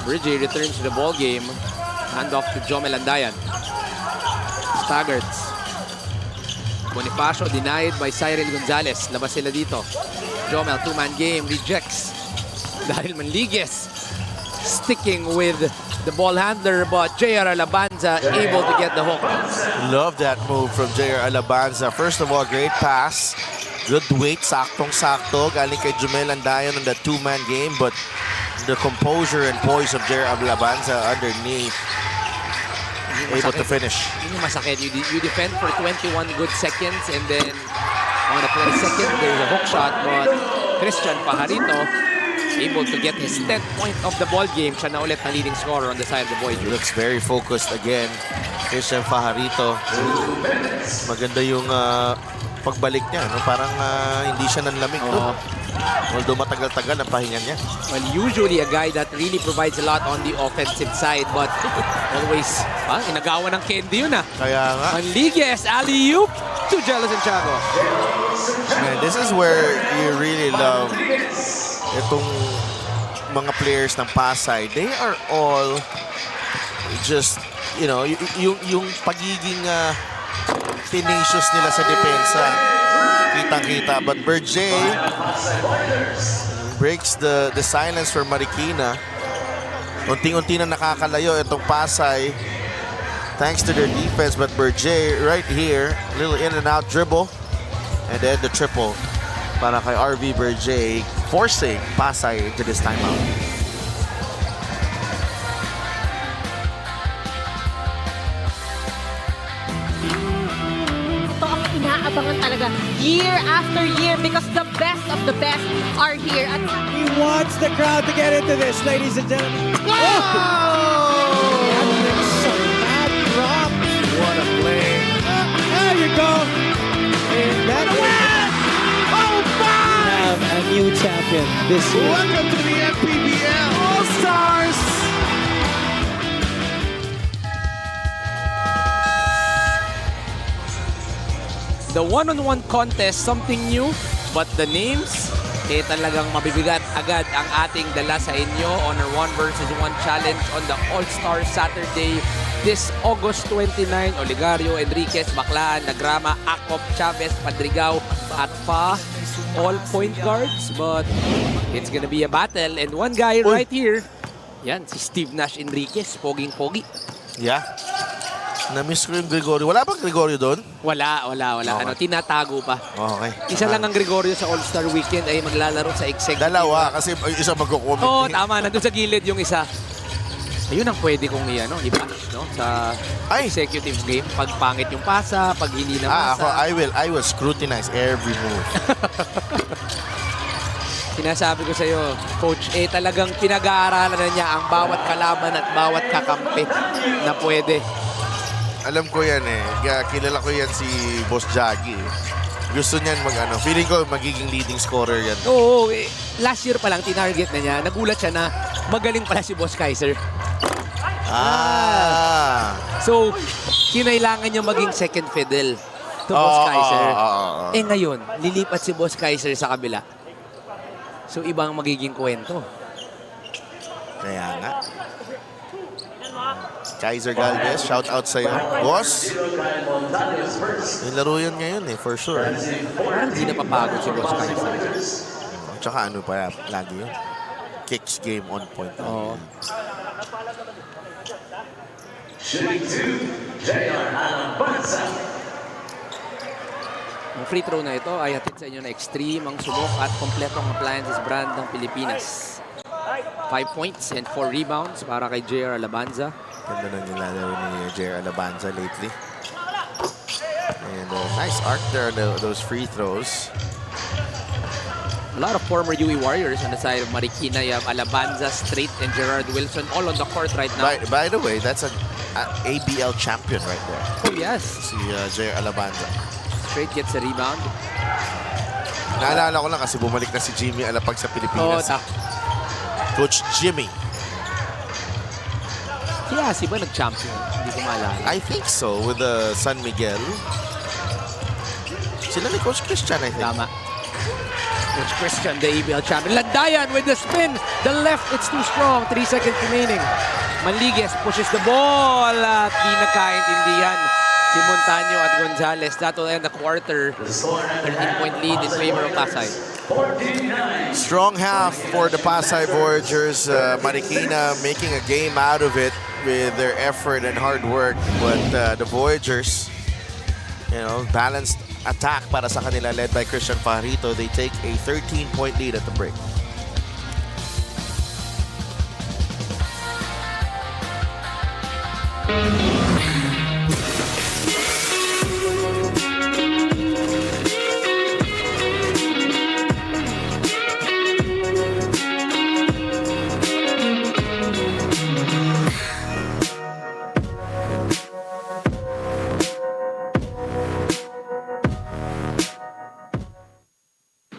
Bridgie returns to the ball game. Hand off to Jomel Andayan. Staggered. Bonifacio denied by Cyril Gonzalez. Labas sila dito. Jomel, two-man game, rejects. Daryl Manliguez sticking with the ball handler, but J.R. Alabanza able to get the hook.
Love that move from J.R. Alabanza. First of all, great pass. Good weight, saktong-sakto. Galing kay Jomel Andayan on the two-man game, but the composure and poise of J.R. Alabanza underneath. Able to finish.
Yun yung masakit. You defend for 21 good seconds and then on the 22nd, there's a hook shot, but Christian Pajarito able to get his 10th point of the ball game. Siya na ulit na leading scorer on the side of the boys.
Looks very focused again. Christian Pajarito. Maganda yung pagbalik niya. No? Parang hindi siya nanlamig. No? Although matagal-tagal ang pahinga niya.
Well, usually a guy that really provides a lot on the offensive side, but always, inagawa ng candy yun
Kaya nga.
Manliguez, alley-oop to Jello Santiago.
Man, this is where you really love itong mga players ng Pasay. They are all just, you know, yung pagiging tenacious nila sa depensa. Kitang-kita. But Berjay breaks the silence for Marikina. Unting-unti na nakakalayo itong Pasay thanks to their defense. But Berjay right here, little in and out dribble. And then the triple para kay RV Berjay, forcing Pasay into this timeout.
Inaabangan talaga year after year because the best of the best are here. At
He wants the crowd to get into this, ladies and gentlemen. Some mad drop.
What a play.
There you go. And that's it.
Oh, my!
We have a new champion this year.
Welcome to the MPBL All-Stars!
The one-on-one contest, something new, but the names, talagang mabibigat agad ang ating dala sa inyo on our 1 versus 1 challenge on the All-Star Saturday this August 29. Oligario, Enriquez, Baclaan, Nagrama, Acop, Chavez, Padrigao, at Pa, all point guards, but it's gonna be a battle. And one guy right here, yan, si Steve Nash Enriquez, poging-pogi.
Yeah. Na-miss ko yung Gregorio. Wala bang Gregorio doon?
Wala.
Okay.
Tinatago pa.
Okay.
Isa lang ang Gregorio sa All-Star Weekend ay maglalaro sa executive.
Dalawa, kasi isa magko-comment.
Oo, tama. Nandun sa gilid yung isa. Ayun ang pwede kong i-bash, no? Sa executive game. Pag pangit yung pasa, pag hindi na pasa.
I will scrutinize every move.
Sinasabi ko sa'yo, Coach, talagang pinag-aaralan na niya ang bawat kalaban at bawat kakampi na pwede.
Alam ko yan kilala ko yan si Boss Jaggy. Gusto niyan feeling ko magiging leading scorer yan.
Oo, last year pa lang tinarget na niya. Nagulat siya na magaling pala si Boss Kaiser.
Ah.
So, kinailangan niya maging second fiddle. to Boss
Oo,
Kaiser.
oo.
Eh ngayon, lilipat si Boss Kaiser sa kabila. So ibang magiging kwento.
Kaya nga. Kaiser Galvez, shout out sa'yo. Boss, yung laro yun ngayon for sure.
Parang hindi napapagod si Boss Kaiser.
Tsaka ano pa lagi yun. Kicks game on point.
Oo. Ang free throw na ito ay hatid sa inyo na Extreme, ang subok at kompletong appliances brand ng Pilipinas. 5 points and 4 rebounds para kay JR Alabanza.
Ganda na nilalaro ni JR Alabanza lately. And nice arc there, those free throws.
A lot of former UE Warriors on the side of Marikina. You have Alabanza, Straight, and Gerard Wilson all on the court right now.
By the way, that's an ABL champion right there.
Oh, yes.
Si JR Alabanza.
Straight gets a rebound.
Naalala ko lang kasi bumalik na si Jimmy Alapag sa Pilipinas. Coach Jimmy.
Si ba nag-champion? Hindi ko maalala.
I think so, with San Miguel. Sila ni Coach Christian, I think.
Tama. Coach Christian, the ABL champion. Landayan with the spin. The left, it's too strong. 3 seconds remaining. Manligues pushes the ball at di nagkaintindihan si Montaño at Gonzalez. That will end the quarter. 13-point lead in favor of Pasay.
Strong half for the Pasay Voyagers. Marikina making a game out of it with their effort and hard work. But the Voyagers, balanced attack para sa kanila led by Christian Fajarito. They take a 13-point lead at the break.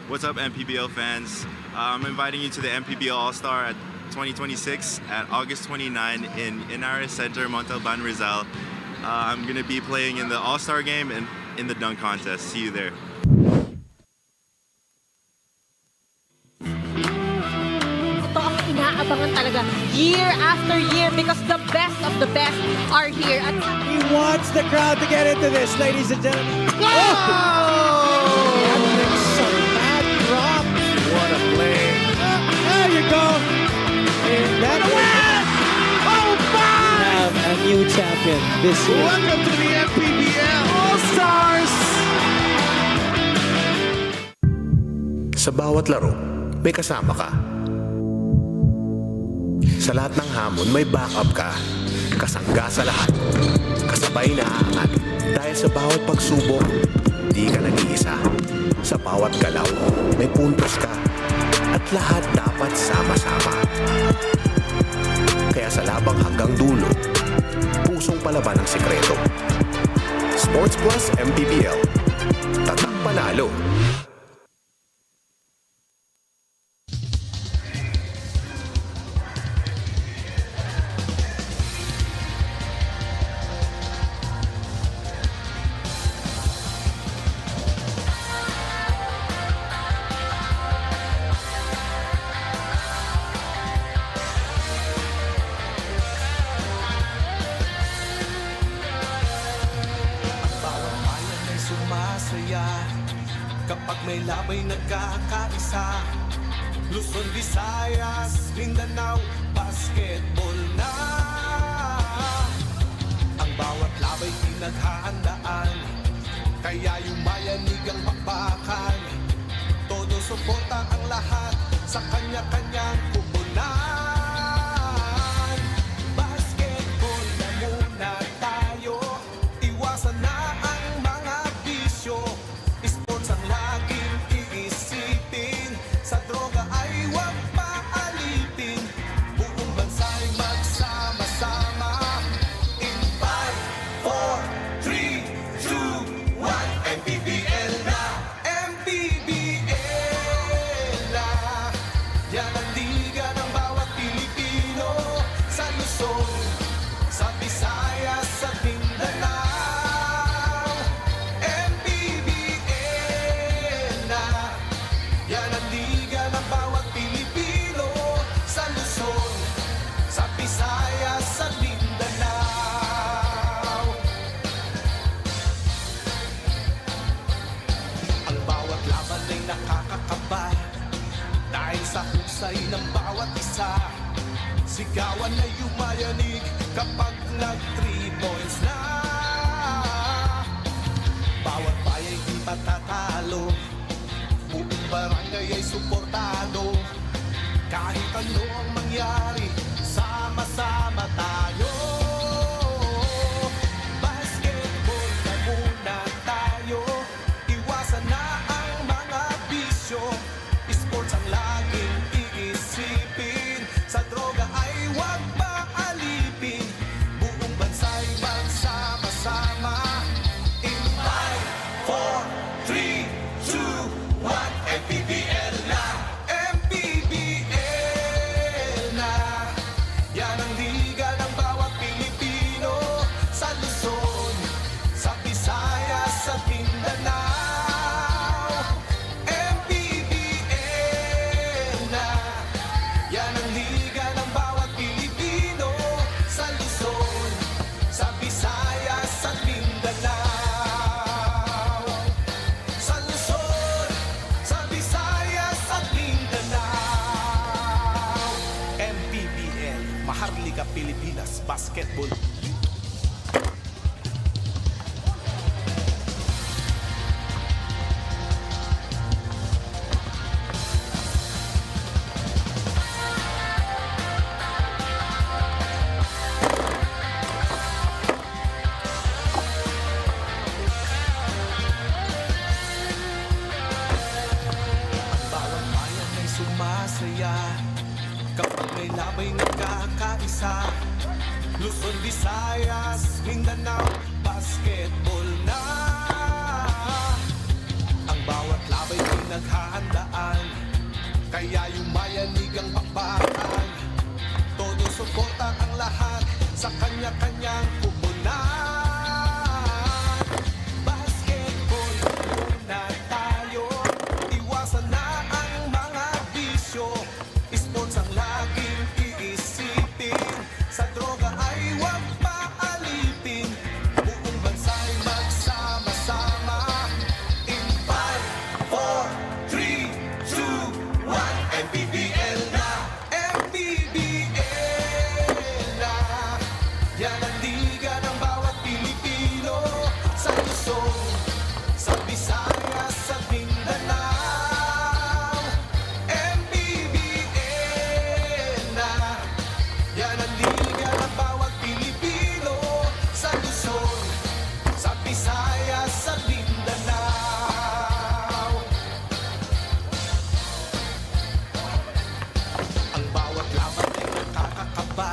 What's up, MPBL fans? I'm inviting you to the MPBL All-Star at 2026 at August 29 in NRS Center, Montalban, Rizal. I'm going to be playing in the All-Star game and in the dunk contest. See you there.
Ito ang inaabangan talaga year after year because the best of the best are here. At
He wants the crowd to get into this, ladies and gentlemen. Some mad drop.
What a play.
There you go. And that win! Oh, my!
We have a new champion this year.
Welcome to the MPBL All-Stars!
Sa bawat laro, may kasama ka. Sa lahat ng hamon, may backup ka. Kasangga sa lahat. Kasabay na aangat. Dahil sa bawat pagsubok, di ka nag-iisa. Sa bawat galaw, may puntos ka. At lahat dapat sama-sama. Kaya sa labang hanggang dulo, pusong palaban ang sikreto. Sports Plus MPBL. Tatak panalo.
Kapag may labay nagkakaisa, Luzon, Visayas, Mindanao, basketball na. Ang bawat labay pinaghahandaan, kaya yung mayanig ang bakbakan. Todo suporta ang lahat sa kanya-kanyang kupunan. Basketball na muna tayo, iwasan na ang mga bisyo. Sports ang laging iisipin, sa droga ay huwag maalipin. Buong bansa'y magsama-sama. In 5, 4, 3, 2, 1, MPBL na, MPBL na. Yan ang liga husay ng bawat isa. Sigawan na yumayanig kapag nag 3 points na. Bawat baya'y di matatalo, buong barangay ay suportado. Kahit ano ang mangyari, sama-sama tayo. Basketball na muna tayo, iwasan na ang mga bisyo. Sports ang laging iisipin, sa droga ay huwag maalipin. Buong bansa'y magsama-sama. In 5, 4, 3, 2, 1, MPBL na! MPBL na! Yan ang liga ng bawat Pilipino, sa Luzon, sa Visayas at Mindanao. MPBL na! Yan ang liga ng bawat Pilipino, sa Luzon, sa Visayas at Mindanao. Sa Luzon, sa Visayas at Mindanao. MPBL, Maharlika Pilipinas Basketball. Bawat bayan ay sumasaya kapag may labay nagkakaisa. Luzon, Visayas, Mindanao, basketball na. Ang bawat labay ay naghahandaan, kaya yumayanig ang pakbakan. Todo suporta ang lahat sa kanya-kanyang pupunan. Basketball muna tayo, iwasan na ang mga bisyo. Sports ang laging iisipin, sa droga ay huwag maalipin. Buong bansa'y magsama-sama. In 5, 4, 3, 2, 1, MPBL na! MPBL na! Yan ang liga ng bawat Pilipino, sa Luzon, sa Visayas at Mindanao. MPBL na! Yan ang liga ng bawat Pilipino, sa Luzon, sa Visayas at Mindanao. Ang bawat laban ay nakakakaba,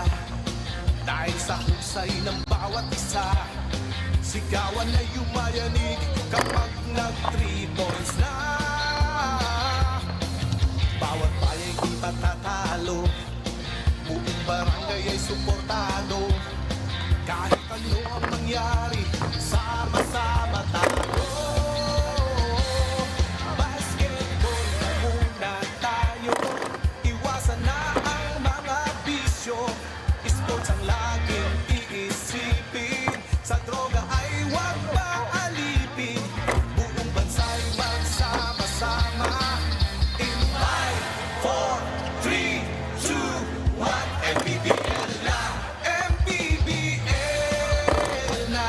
dahil sa husay ng bawat isa. Sigawan na yumayanig kapag nag 3 points na. Bawat baya'y di matatalo, buong barangay ay suportado. Kahit ano ang mangyari, sama-sama tayo. Basketball na muna tayo, iwasan na ang mga bisyo. Sports ang laging iisipin, sa droga ay huwag maalipin. Buong bansa'y magsama-sama. In 5, 4, 3, 2, 1, MPBL na! MPBL na!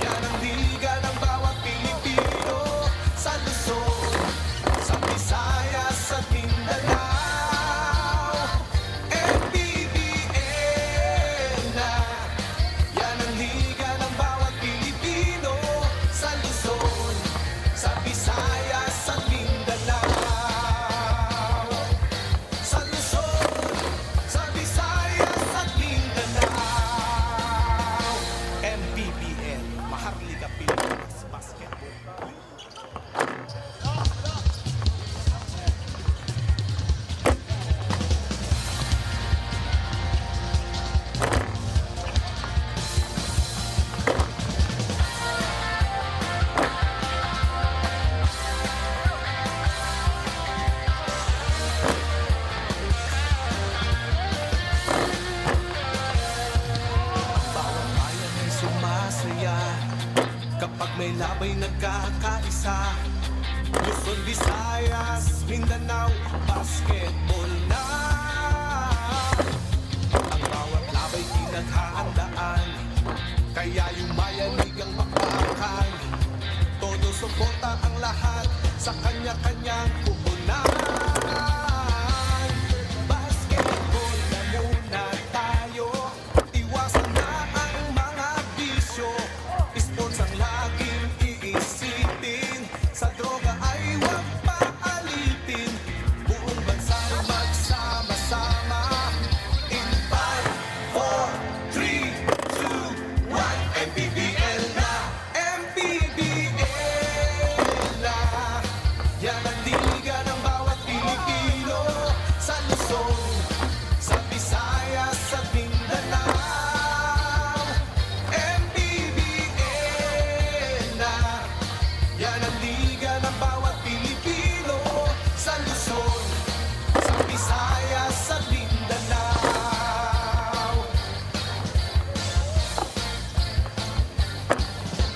Yan ang liga ng bawat Pilipino, sa Luzon, sa Visayas at Mindanao. MPBL na! Yan ang liga ng bawat Pilipino, sa Luzon, sa Visayas at Mindanao. Sa Luzon, sa Visayas at Mindanao. MPBL, Maharlika Pilipinas Basketball. Bawat bayan ay sumasaya kapag may labay nagkakaisa. Luzon, Visayas, Mindanao, basketball na. Ang bawat labay pinaghahandaan, kaya yung mayanig ang bakbakan. Todo suporta ang lahat sa kanya-kanyang puhunan. Basketball na muna tayo, iwasan na ang mga bisyo. Sports ang laging iisipin, sa droga ay huwag paalitin. Buong bansa'y magsama-sama. In 5, 4, 3, 2, 1, MPBL na, MPBL na. Yan ang liga ng bawat Pilipino, sa Luzon, sa Visayas, sa Mindanao. MPBL na. Yan ang liga ng bawat Pilipino, sa Luzon, sa Visayas, sa Mindanao.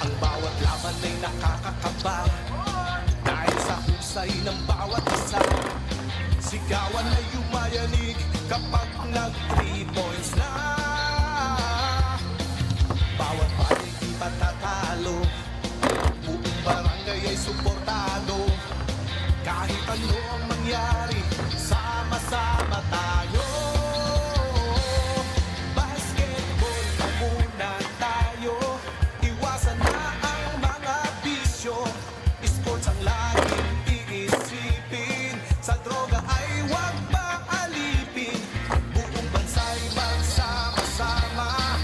Ang bawat laban ay nakakakaba, dahil sa husay ng bawat isa. Sigawan na yumayanig kapag nag-3 points na. Bawat bahay di patatalo, buong barangay ay suportado. Kahit ano ang mangyari, sama-sama tayo. Basketball na muna tayo, iwasan na ang mga bisyo. Sports ang laging iisipin, sa droga ay huwag maalipin. Buong bansa'y magsama-sama.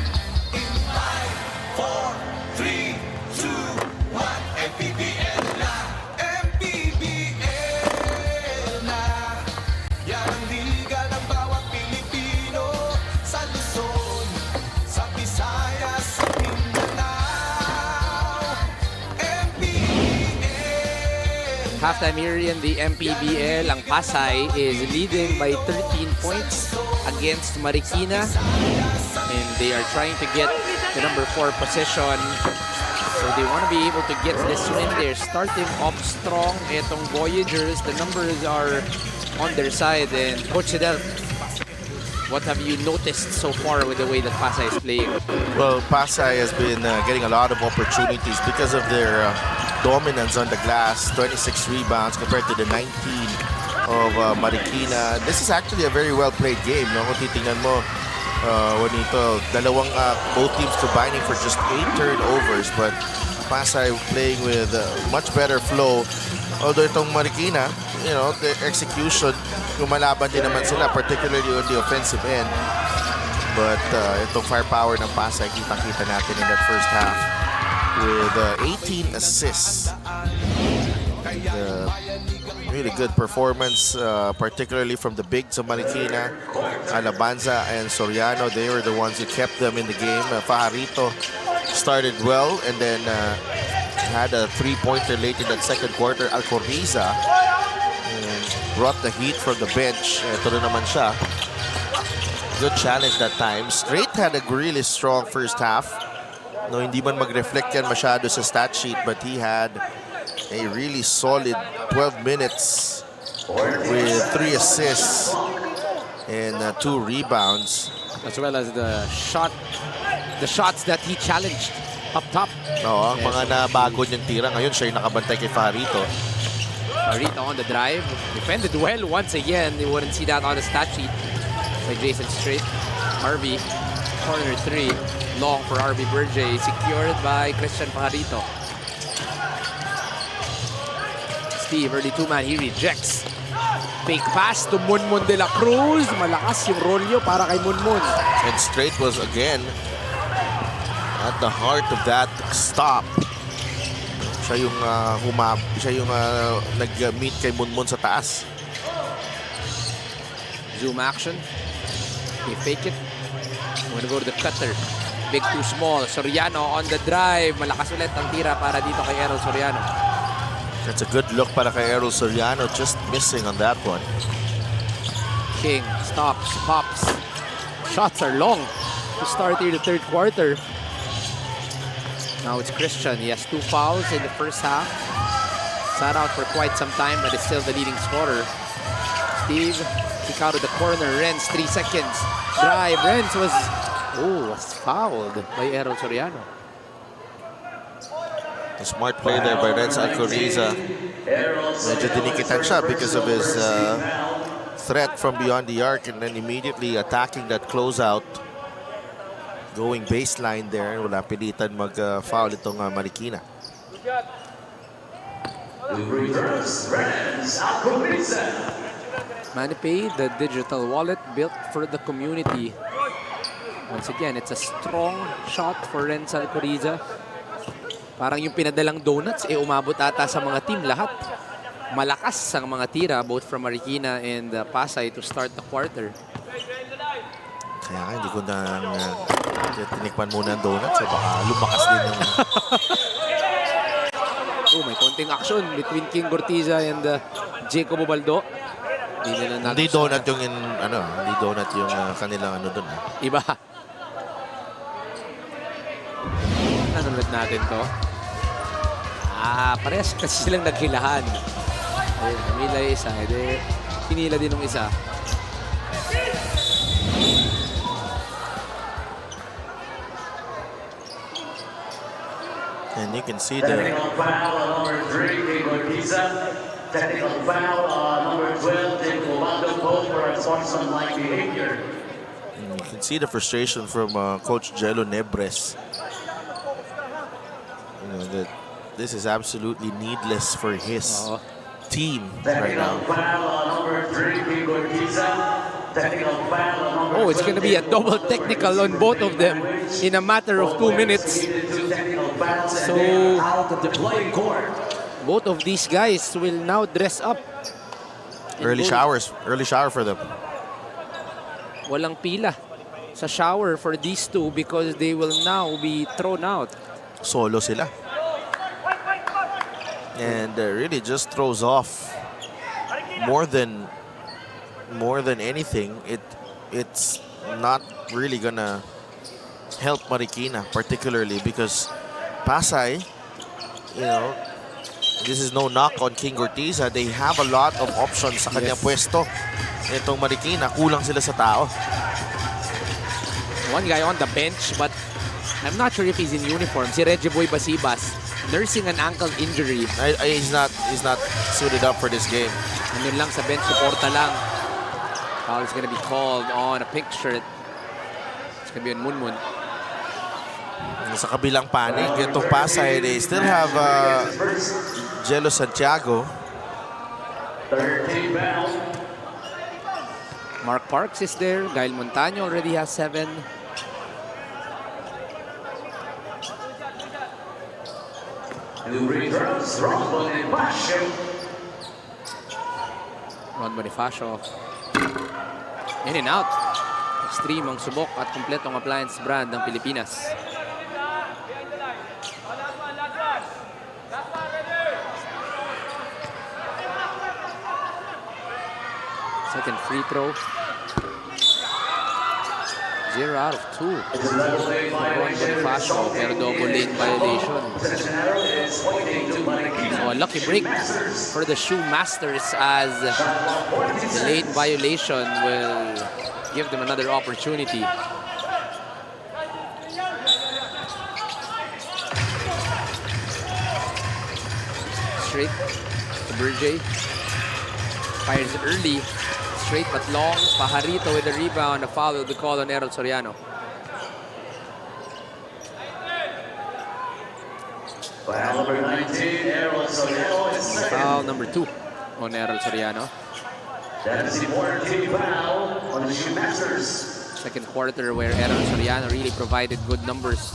In 5, 4, 3, 2, 1, MPBL na, MPBL na. Yan ang liga ng bawat Pilipino, sa Luzon, sa Visayas, sa Mindanao. MPBL.
Halftime here in the MPBL, ang Pasay is leading by 13 points against Marikina. And they are trying to get the number 4 position. So they want to be able to get this win. They're starting off strong. Etong Voyagers, the numbers are on their side. And Coach Fidel, what have you noticed so far with the way that Pasay is playing?
Well, Pasay has been getting a lot of opportunities because of their dominance on the glass. 26 rebounds compared to the 19 of Marikina. This is actually a very well-played game. No? Kung titingnan mo, Juanito, both teams combining for just 8 turnovers, but Pasay playing with much better flow. Although itong Marikina, you know, the execution, lumalaban din naman sila, particularly on the offensive end. But itong firepower ng Pasay, kita-kita natin in that first half with 18 assists. Really good performance, particularly from the bigs of Marikina. Alabanza and Soriano, they were the ones who kept them in the game. Fajarito started well and then had a 3-pointer late in that second quarter. Alcoriza brought the heat from the bench. Ito na naman siya. Good challenge that time. Straight had a really strong first half. No, hindi man mag-reflect yan masyado sa stat sheet, but he had a really solid 12 minutes with 3 assists and 2 rebounds.
As well as the shots that he challenged up top.
No, ang mga nabago niyang tira ngayon, siya yung nakabantay kay Fajarito.
Fajarito on the drive. Defended well once again. You wouldn't see that on the stat sheet by Jason Strait. RB, corner 3. Long for RB Berge. Secured by Christian Fajarito. Steve, early 2-man. He rejects. Fake pass to Munmun de la Cruz. Malakas yung rolyo para kay Munmun.
And Strait was again at the heart of that stop. Siya yung nag-meet kay Munmun sa taas.
Zoom action. They fake it. I'm gonna go to the cutter. Big too small. Soriano on the drive. Malakas ulit ang tira para dito kay Errol Soriano.
That's a good look para kay Errol Soriano. Just missing on that one.
King stops, pops. Shots are long to start here the third quarter. Now it's Christian. He has 2 fouls in the first half. sat out for quite some time, but is still the leading scorer. Steve, kick out of the corner. Renz, 3 seconds. Drive. Renz was fouled by Errol Soriano.
A smart play there by Renz Alcoriza. Medyo dinikitan siya because of his threat from beyond the arc, and then immediately attacking that closeout. Going baseline there. Wala pilitan mag-foul itong Marikina.
MannyPay, the digital wallet built for the community. Once again, it's a strong shot for Renz Alcoriza. Parang yung pinadalang donuts, umabot ata sa mga team lahat. Malakas ang mga tira, both from Marikina and Pasay to start the quarter.
Kaya nga, hindi ko na tinikman muna ang donuts. So baka lumakas din yung...
May konting action between King Gortiza and Jacob Ubaldo.
Hindi donut yung hindi donut yung kanilang doon.
Iba. Nanonood natin to. Parehas kasi silang naghilahan. Ayun, namila yung isa. Pinila din ng isa.
And you can see the...
Technical foul on number 3, King Gortiza. Technical foul on number 12, Jacob Ubaldo, both for unsportsmanlike behavior.
And you can see the frustration from Coach Jello Nebres. That this is absolutely needless for his team right now.
Technical foul on number 3, King Gortiza. Technical foul on number 12.
It's going to be a double technical on both of them in a matter of 2 minutes. So, both of these guys will now dress up.
Early shower for them.
Walang pila sa shower for these two because they will now be thrown out.
Solo sila. And really just throws off more than anything. It's not really gonna help Marikina particularly because Pasay, this is no knock on King Gortiza. They have a lot of options sa kanyang pwesto. Itong Marikina, kulang sila sa tao.
One guy on the bench, but I'm not sure if he's in uniform. Si Reggie Boy Basibas, nursing an ankle injury.
He's not suited up for this game.
Nandun lang sa bench, suporta lang. Foul is gonna be called on a pink shirt. It's gonna be on Munmun.
Sa kabilang panig, itong Pasay, they still have Jello Santiago.
Mark Parks is there. Gail Montaño already has 7. Ron Bonifacio. In and out. Extreme ang subok at kompletong appliance brand ng Pilipinas. Second free throw. 0 out of 2. Ron Bonifacio, pero double lane violation. So a lucky break for the Shoe Masters as the lane violation will give them another opportunity. Straight to Berger. Fires early. Straight but long. Pajarito with the rebound. A foul will be called on Errol Soriano.
Foul number 19, Errol Soriano.
Foul number 2 on Errol Soriano.
That is the fourth team foul on the Shoe Masters.
Second quarter where Errol Soriano really provided good numbers.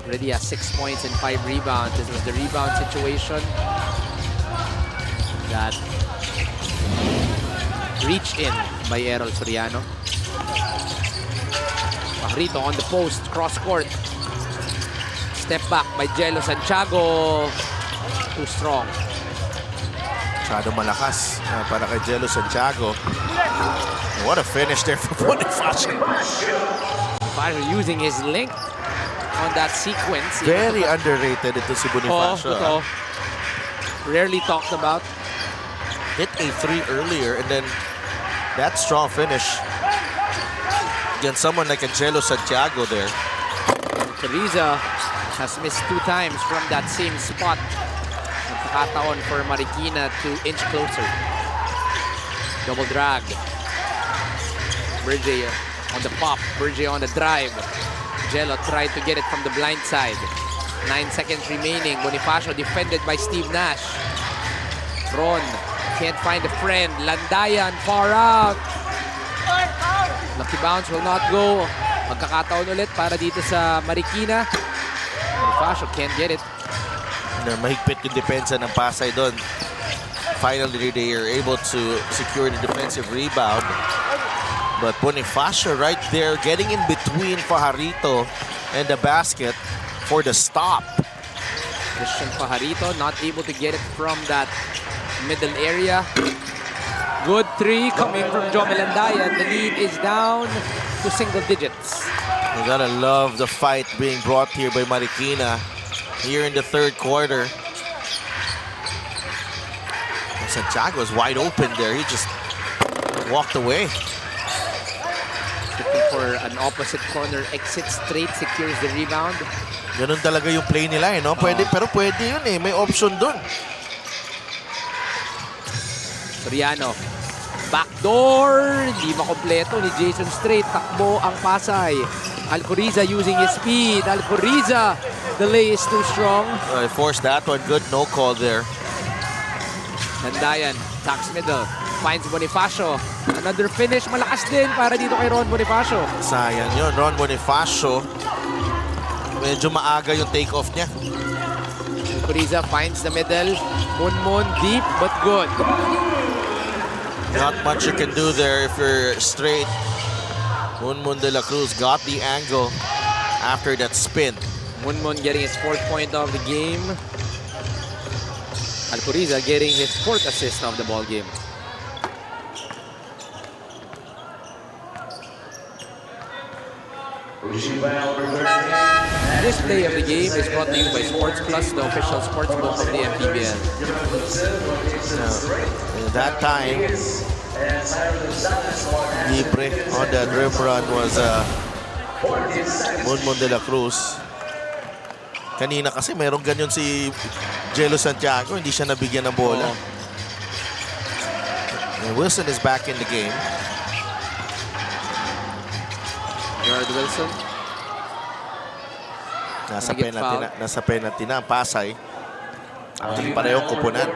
Already has 6 points and 5 rebounds. This was the rebound situation that reached in by Errol Soriano. Pajarito on the post, cross court. Step back by Jello Santiago. Too strong.
Masyado malakas para kay Jello Santiago. What a finish there for Bonifacio.
Bonifacio using his length on that sequence.
Very underrated ito si Bonifacio.
rarely talked about.
Hit a 3 earlier, and then that strong finish against someone like Angelo Santiago there.
Cariza has missed 2 times from that same spot. Nagkakataon for Marikina to inch closer. Double drag. Berge on the pop. Berge on the drive. Jello tried to get it from the blind side. 9 seconds remaining. Bonifacio defended by Steve Nash. Ron can't find a friend. Landayan far out. Lucky bounce will not go. Magkakataon ulit para dito sa Marikina. Bonifacio can't get it.
Mahigpit yung depensa ng Pasay doon. Finally, they are able to secure the defensive rebound. But Bonifacio right there getting in between Fajarito and the basket for the stop.
Christian Fajarito not able to get it from that middle area. Good 3 coming from Jomel Landayan. The lead is down to single digits.
You gotta love the fight being brought here by Marikina here in the 3rd quarter. Santiago is wide open there. He just walked away.
Looking for an opposite corner exit, straight secures the rebound.
Ganun talaga yung play nila, no? Pwede, pero pwede yun eh. May option dun.
Soriano. Backdoor. Hindi makompleto ni Jason Straight. Takbo ang Pasay. Alcoriza using his speed. Alcoriza. The lay is too strong.
Forced that one. Good no call there.
Landayan. Tax middle. Finds Bonifacio. Another finish. Malakas din para dito kay Ron Bonifacio.
Sayang yun. Ron Bonifacio. Medyo maaga yung take-off niya.
Alcoriza finds the middle. Munmun deep but good.
Not much you can do there if you're straight. Munmun de la Cruz got the angle after that spin.
Munmun getting his 4th point of the game. Alcoriza getting his 4th assist of the ball game. This play of the game is brought to you by Sports Plus, the official sports book of the MPBL.
That time, libre on the rim run was Munmun de la Cruz. Kanina kasi merong ganyan si Jello Santiago, hindi siya nabigyan ng bola. And Wilson is back in the game.
Gerard Wilson.
Nasa penalty na ang Pasay. Ang parehong kupunan.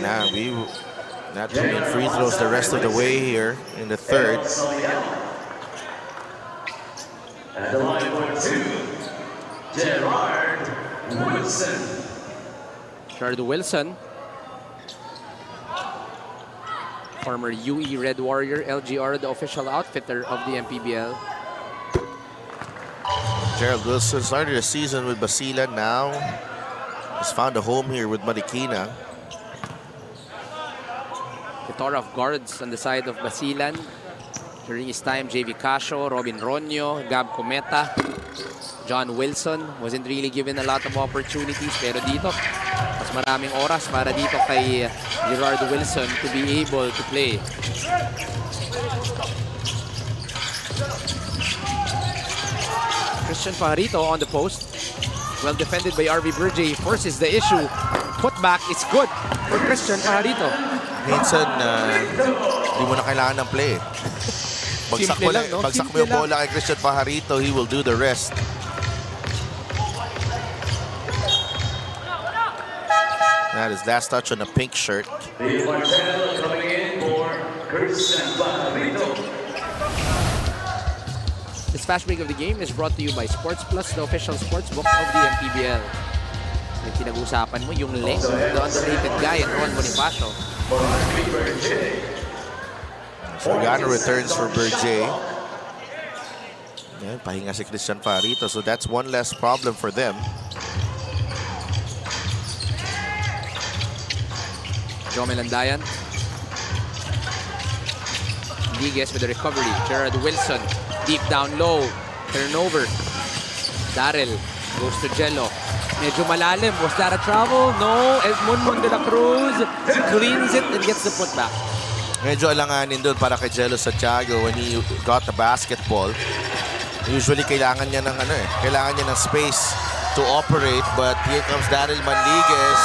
Now we not coming free throws the rest of the way here in the 3rd.
At the line for 2, Gerard Wilson.
Gerard Wilson. Former UE Red Warrior, LGR, the official outfitter of the MPBL.
Gerald Wilson started the season with Basilan. Now has found a home here with Marikina.
Plethora of guards on the side of Basilan. During his time, JV Casio, Robin Ronyo, Gab Cometa, John Wilson wasn't really given a lot of opportunities. Pero dito, mas maraming oras para dito kay Gerard Wilson to be able to play. Christian Fajarito on the post. Well defended by RV Berge. Forces the issue. Putback is good for Christian Fajarito.
Minsan, hindi mo na kailangan ng play. Bagsak mo,
lang, no?
Bagsak mo yung bola kay Christian Fajarito, he will do the rest. That is last touch on the pink shirt.
The Marcelo coming in for Christian Fajarito.
This fast break of the game is brought to you by Sports Plus, the official sports book of the MPBL. Yung pinag-usapan mo, yung length of the underrated guy and Ron Bonifacio.
Soriano returns for Berge. Yan, pahinga si Christian Fajarito, so that's one less problem for them.
Jomel Landayan. Ligues with the recovery. Gerard Wilson. Deep down low. Turnover. Darrell Goes to Jello. Medyo malalim. Was that a travel? No. Edmond de la Cruz cleans it and gets the putback.
Medyo alanganin doon para kay Jello Santiago when he got the basketball. Usually kailangan niya ng kailangan niya ng space to operate, but here comes Daryl Manliguez.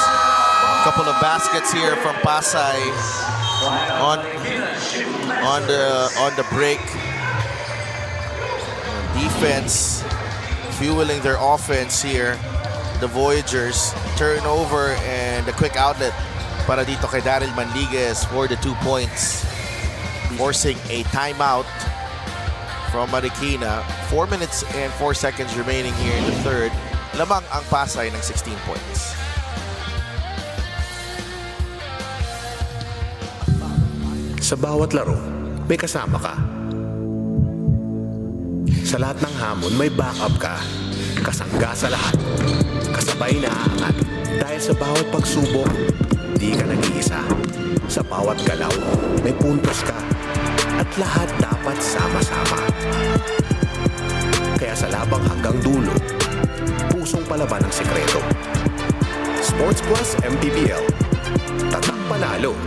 Couple of baskets here from Pasay on the break. Defense fueling their offense here. The Voyagers turnover and a quick outlet para dito kay Daryl Manliguez for the 2 points, forcing a timeout from Marikina. 4 minutes and 4 seconds remaining here in the third. Lamang ang Pasay ng 16 points.
Sa bawat laro, may kasama ka. Sa lahat ng hamon, may backup ka. Kasangga sa lahat. Kasabay na aangat. Dahil sa bawat pagsubok, di ka nag-iisa. Sa bawat galaw, may puntos ka. At lahat dapat sama-sama. Kaya sa labang hanggang dulo, pusong palaban ang sekreto. Sports Plus MPBL. Tatak panalo.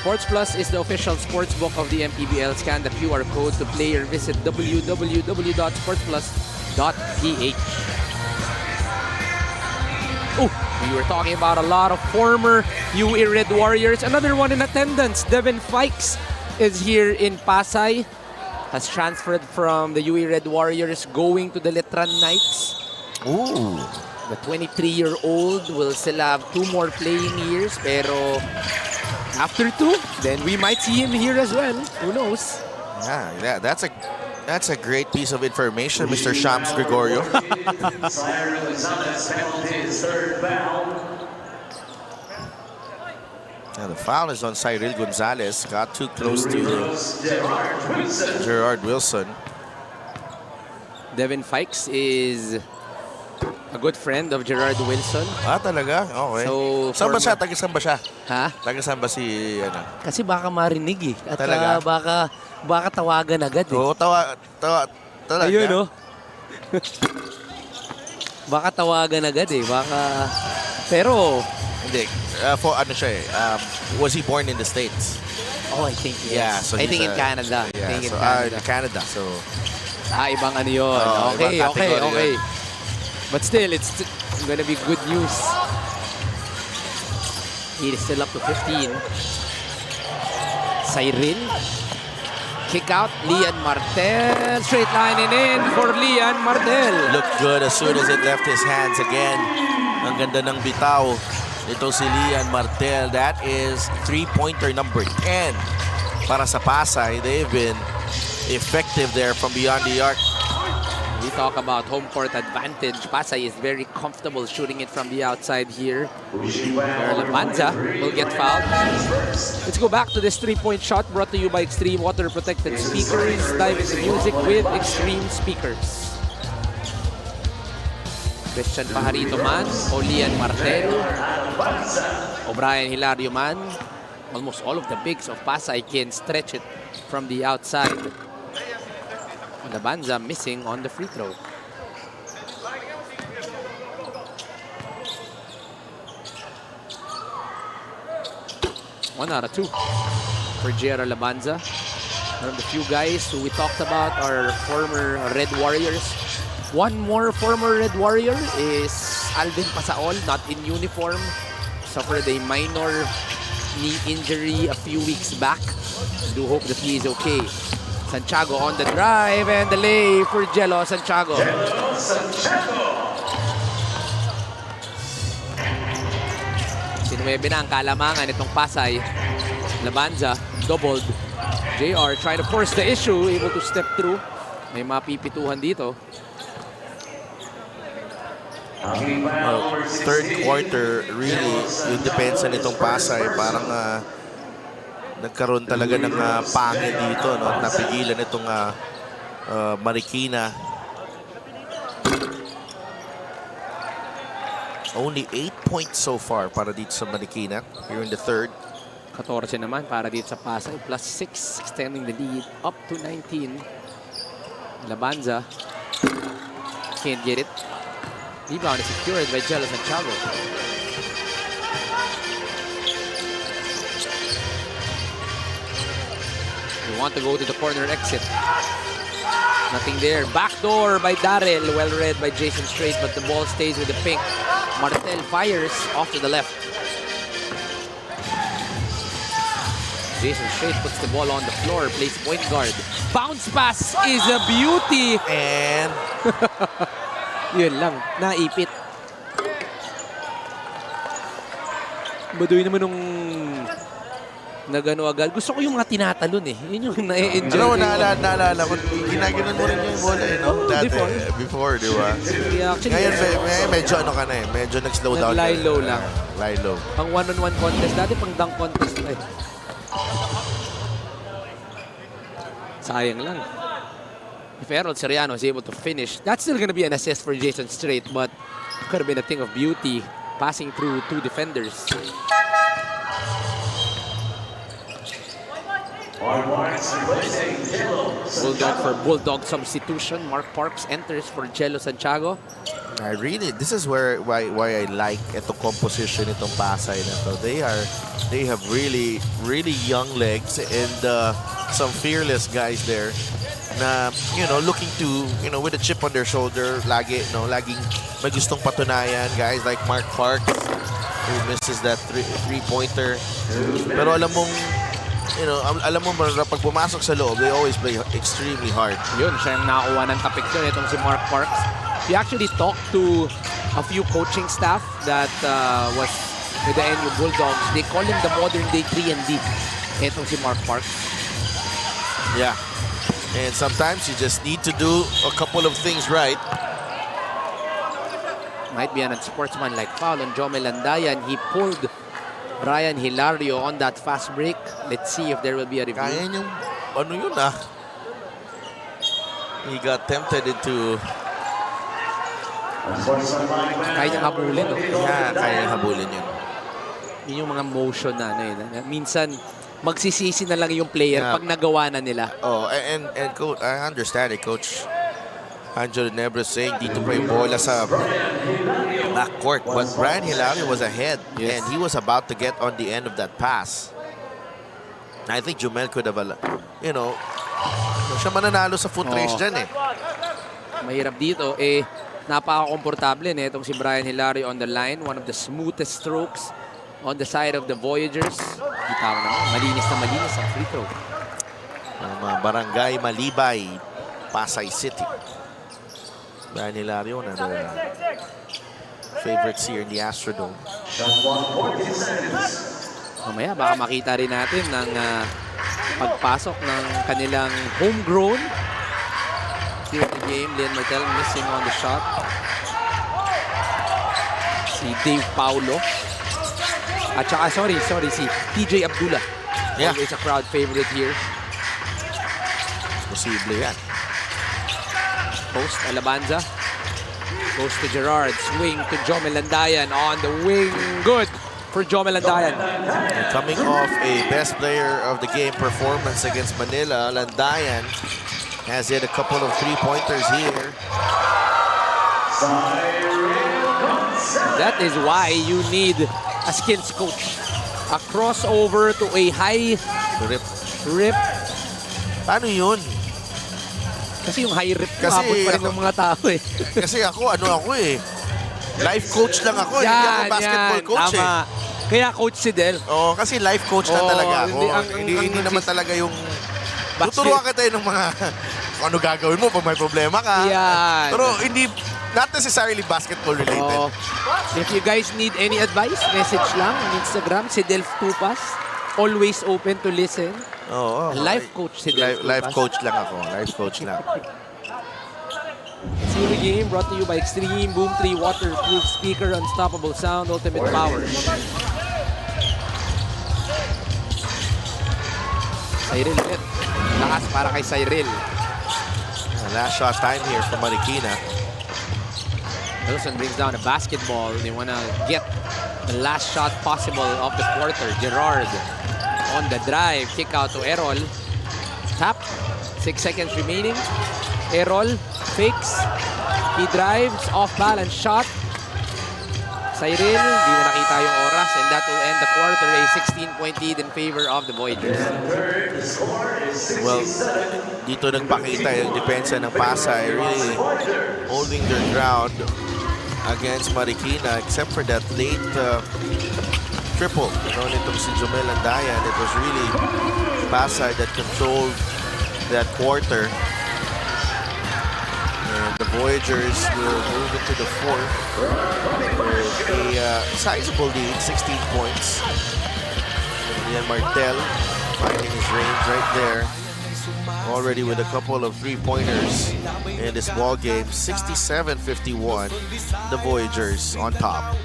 Sports Plus is the official sports book of the MPBL. Scan the QR code to play or visit www.sportsplus.ph. Oh, we were talking about a lot of former UE Red Warriors. Another one in attendance, Devin Fikes, is here in Pasay. Has transferred from the UE Red Warriors going to the Letran Knights.
Ooh.
The 23-year-old will still have 2 more playing years, pero after 2, then we might see him here as well. Who knows?
Yeah, that's a great piece of information, Mr. Shams Gregorio. Yeah, the foul is on Cyril Gonzalez. Got too close to Gerard Wilson.
Devin Fikes is a good friend of Gerard Wilson.
Ah, talaga? Okay.
So,
saan ba siya? Taga-saan ba siya?
Ha?
Taga-saan ba si,
Kasi baka marinig eh. At
Talaga?
baka tawagan agad eh.
Oo, talaga.
Ayun, oh. Baka tawagan agad eh. Baka... Pero...
Hindi. For ano siya eh. Was he born in the States?
Oh, I think yes.
Yeah, so
I think in Canada.
Yeah,
I think in
so,
Canada.
Canada. So,
ibang ano yun.
Oh,
Okay.
ibang category yun.
But still, it's gonna be good news. He is still up to 15. Cyril. Kick out, Lian Martel. Straight line and in for Lian Martel.
looked good as soon as it left his hands again. Ang ganda ng bitaw. Ito si Lian Martel. That is 3-pointer number 10 para sa Pasay. They've been effective there from beyond the arc.
We talk about home court advantage. Pasay is very comfortable shooting it from the outside here. Lamanza will get fouled. Let's go back to this 3-point shot brought to you by Extreme Water Protected Speakers. Dive into music with Extreme Speakers. Christian Pajarito man, Olian Martel, O'Brien Hilario man. Almost all of the bigs of Pasay can stretch it from the outside. Labanza missing on the free throw. One out of 2 for J.R. Labanza. One of the few guys who we talked about are former Red Warriors. One more former Red Warrior is Alvin Pasaol, not in uniform. Suffered a minor knee injury a few weeks back. Do hope that he is okay. Santiago on the drive and the lay for Jello Santiago. Sinuwebe na ang kalamangan itong Pasay. Labanza, doubled. JR trying to force the issue, able to step through. May mapipituhan dito.
Third quarter, really, yung depensa nitong Pasay, parang nagkaroon talaga ng pangil dito, no? At napigilan itong Marikina. Only 8 points so far para dito sa Marikina here in the third.
14 naman para dito sa Pasay, plus 6, extending the lead up to 19. Labanza can't get it. Rebound is secured by Jello Santiago. They want to go to the corner exit. Nothing there. Backdoor by Darrell. Well read by Jason Strait, but the ball stays with the pink. Martel fires off to the left. Jason Strait puts the ball on the floor, plays point guard. Bounce pass is a beauty.
And
Yun lang, naipit. Baduy naman nung nagano agad. Gusto ko yung mga tinatalon eh. Yun yung na-enjoy.
alam mo, naalala ko, ginaganon mo rin yung bola eh, no? Dati, before, di ba?
Yeah, actually,
Ngayon, medyo ano ka na eh, medyo nag-slow down.
Nag-lie low lang.
Lie low.
Pang one-on-one contest. Dati pang dunk contest na eh. Sayang lang. If Errol Soriano is able to finish, that's still gonna be an assist for Jason Strait, but could have been a thing of beauty passing through two defenders. Bulldog for Bulldog substitution. Mark Parks enters for Jello Santiago.
This is why I like itong composition itong Pasay na to. They have really young legs and some fearless guys there na looking to with a chip on their shoulder laging may gustong patunayan, guys like Mark Parks who misses that three-pointer. Pero alam mo pag pumasok sa loob, they always play extremely hard.
Yun, siya yung nakakuha ng tapik doon. Itong si Mark Parks. He actually talked to a few coaching staff that was with the NU Bulldogs. They call him the modern-day 3&D. Itong si Mark Parks.
Yeah. And sometimes you just need to do a couple of things right.
Might be an unsportsmanlike foul on Jome Landayan. He pulled Brian Hilario on that fast break. Let's see if there will be a review.
Kaya niyong, yun ah. He got tempted into...
Kaya niyang habulin, no?
Yeah, kaya niyang habulin yun.
Yun yung mga motion na, minsan, magsisisi na lang yung player pag nagawa na nila.
Oh, and coach, I understand it, Coach Angelo Nebres saying dito pa yung bola sa backcourt. But Brian Hilario was ahead and he was about to get on the end of that pass. I think Jumel could have, siya mananalo sa foot race dyan eh.
Mahirap dito, napaka-komportable itong si Brian Hilario on the line. One of the smoothest strokes on the side of the Voyagers. Kita mo naman, malinis ang free throw.
Mga Barangay Malibay, Pasay City. Brian Hilario, another favorites here in the Astrodome.
Mamaya, baka makita rin natin ng pagpasok ng kanilang homegrown here in the game. Leon Martel missing on the shot. Si Dave Paulo. At saka, sorry, si TJ Abdullah.
Yeah.
Always a crowd favorite here.
Posible yan.
Post, Alabanza. Goes to Gerard. Swing to Jome Landayan on the wing. Good for Jome Landayan.
And coming off a best player of the game performance against Manila, Landayan has hit a couple of three-pointers here.
That is why you need a skills coach. A crossover to a high rip.
Paano yun?
Kasi yung high rip
Kasi
abot pa rin ng mga tao eh.
Kasi ako life coach lang ako. Hindi ako basketball coach
tama. Kaya coach si Del.
Oo, kasi life coach lang talaga ako. Hindi naman talaga yung... Tuturuan kita ng mga ano gagawin mo pag may problema ka.
Yan.
Pero hindi... Not necessarily basketball related.
If you guys need any advice, message lang on Instagram, si Delf Tupas. Always open to listen. Life coach si Delf Tupas.
Life coach lang ako. Life coach lang.
See the game brought to you by Extreme Boom 3 Waterproof Speaker, Unstoppable Sound, Ultimate Power. Cyril ulit. Lakas para kay Cyril.
Last shot time here for Marikina.
Wilson brings down a basketball. They want to get the last shot possible of the quarter. Gerard on the drive. Kick out to Errol. Tap. 6 seconds remaining. Errol fakes. He drives. Off-balance shot. Cyril, di na nakita yung oras. And that will end the quarter. A 16-point lead in favor of the Voyagers.
Well, dito nagpakita yung depensa ng Pasay, really holding their ground against Marikina, except for that late triple. Nitong si Jomel Andayan, it was really Pasay that controlled that quarter. And the Voyagers will move into the fourth with a sizable lead, 16 points. And Martel finding his range right there. Already with a couple of three-pointers in this ball game. 67-51, the Voyagers on top.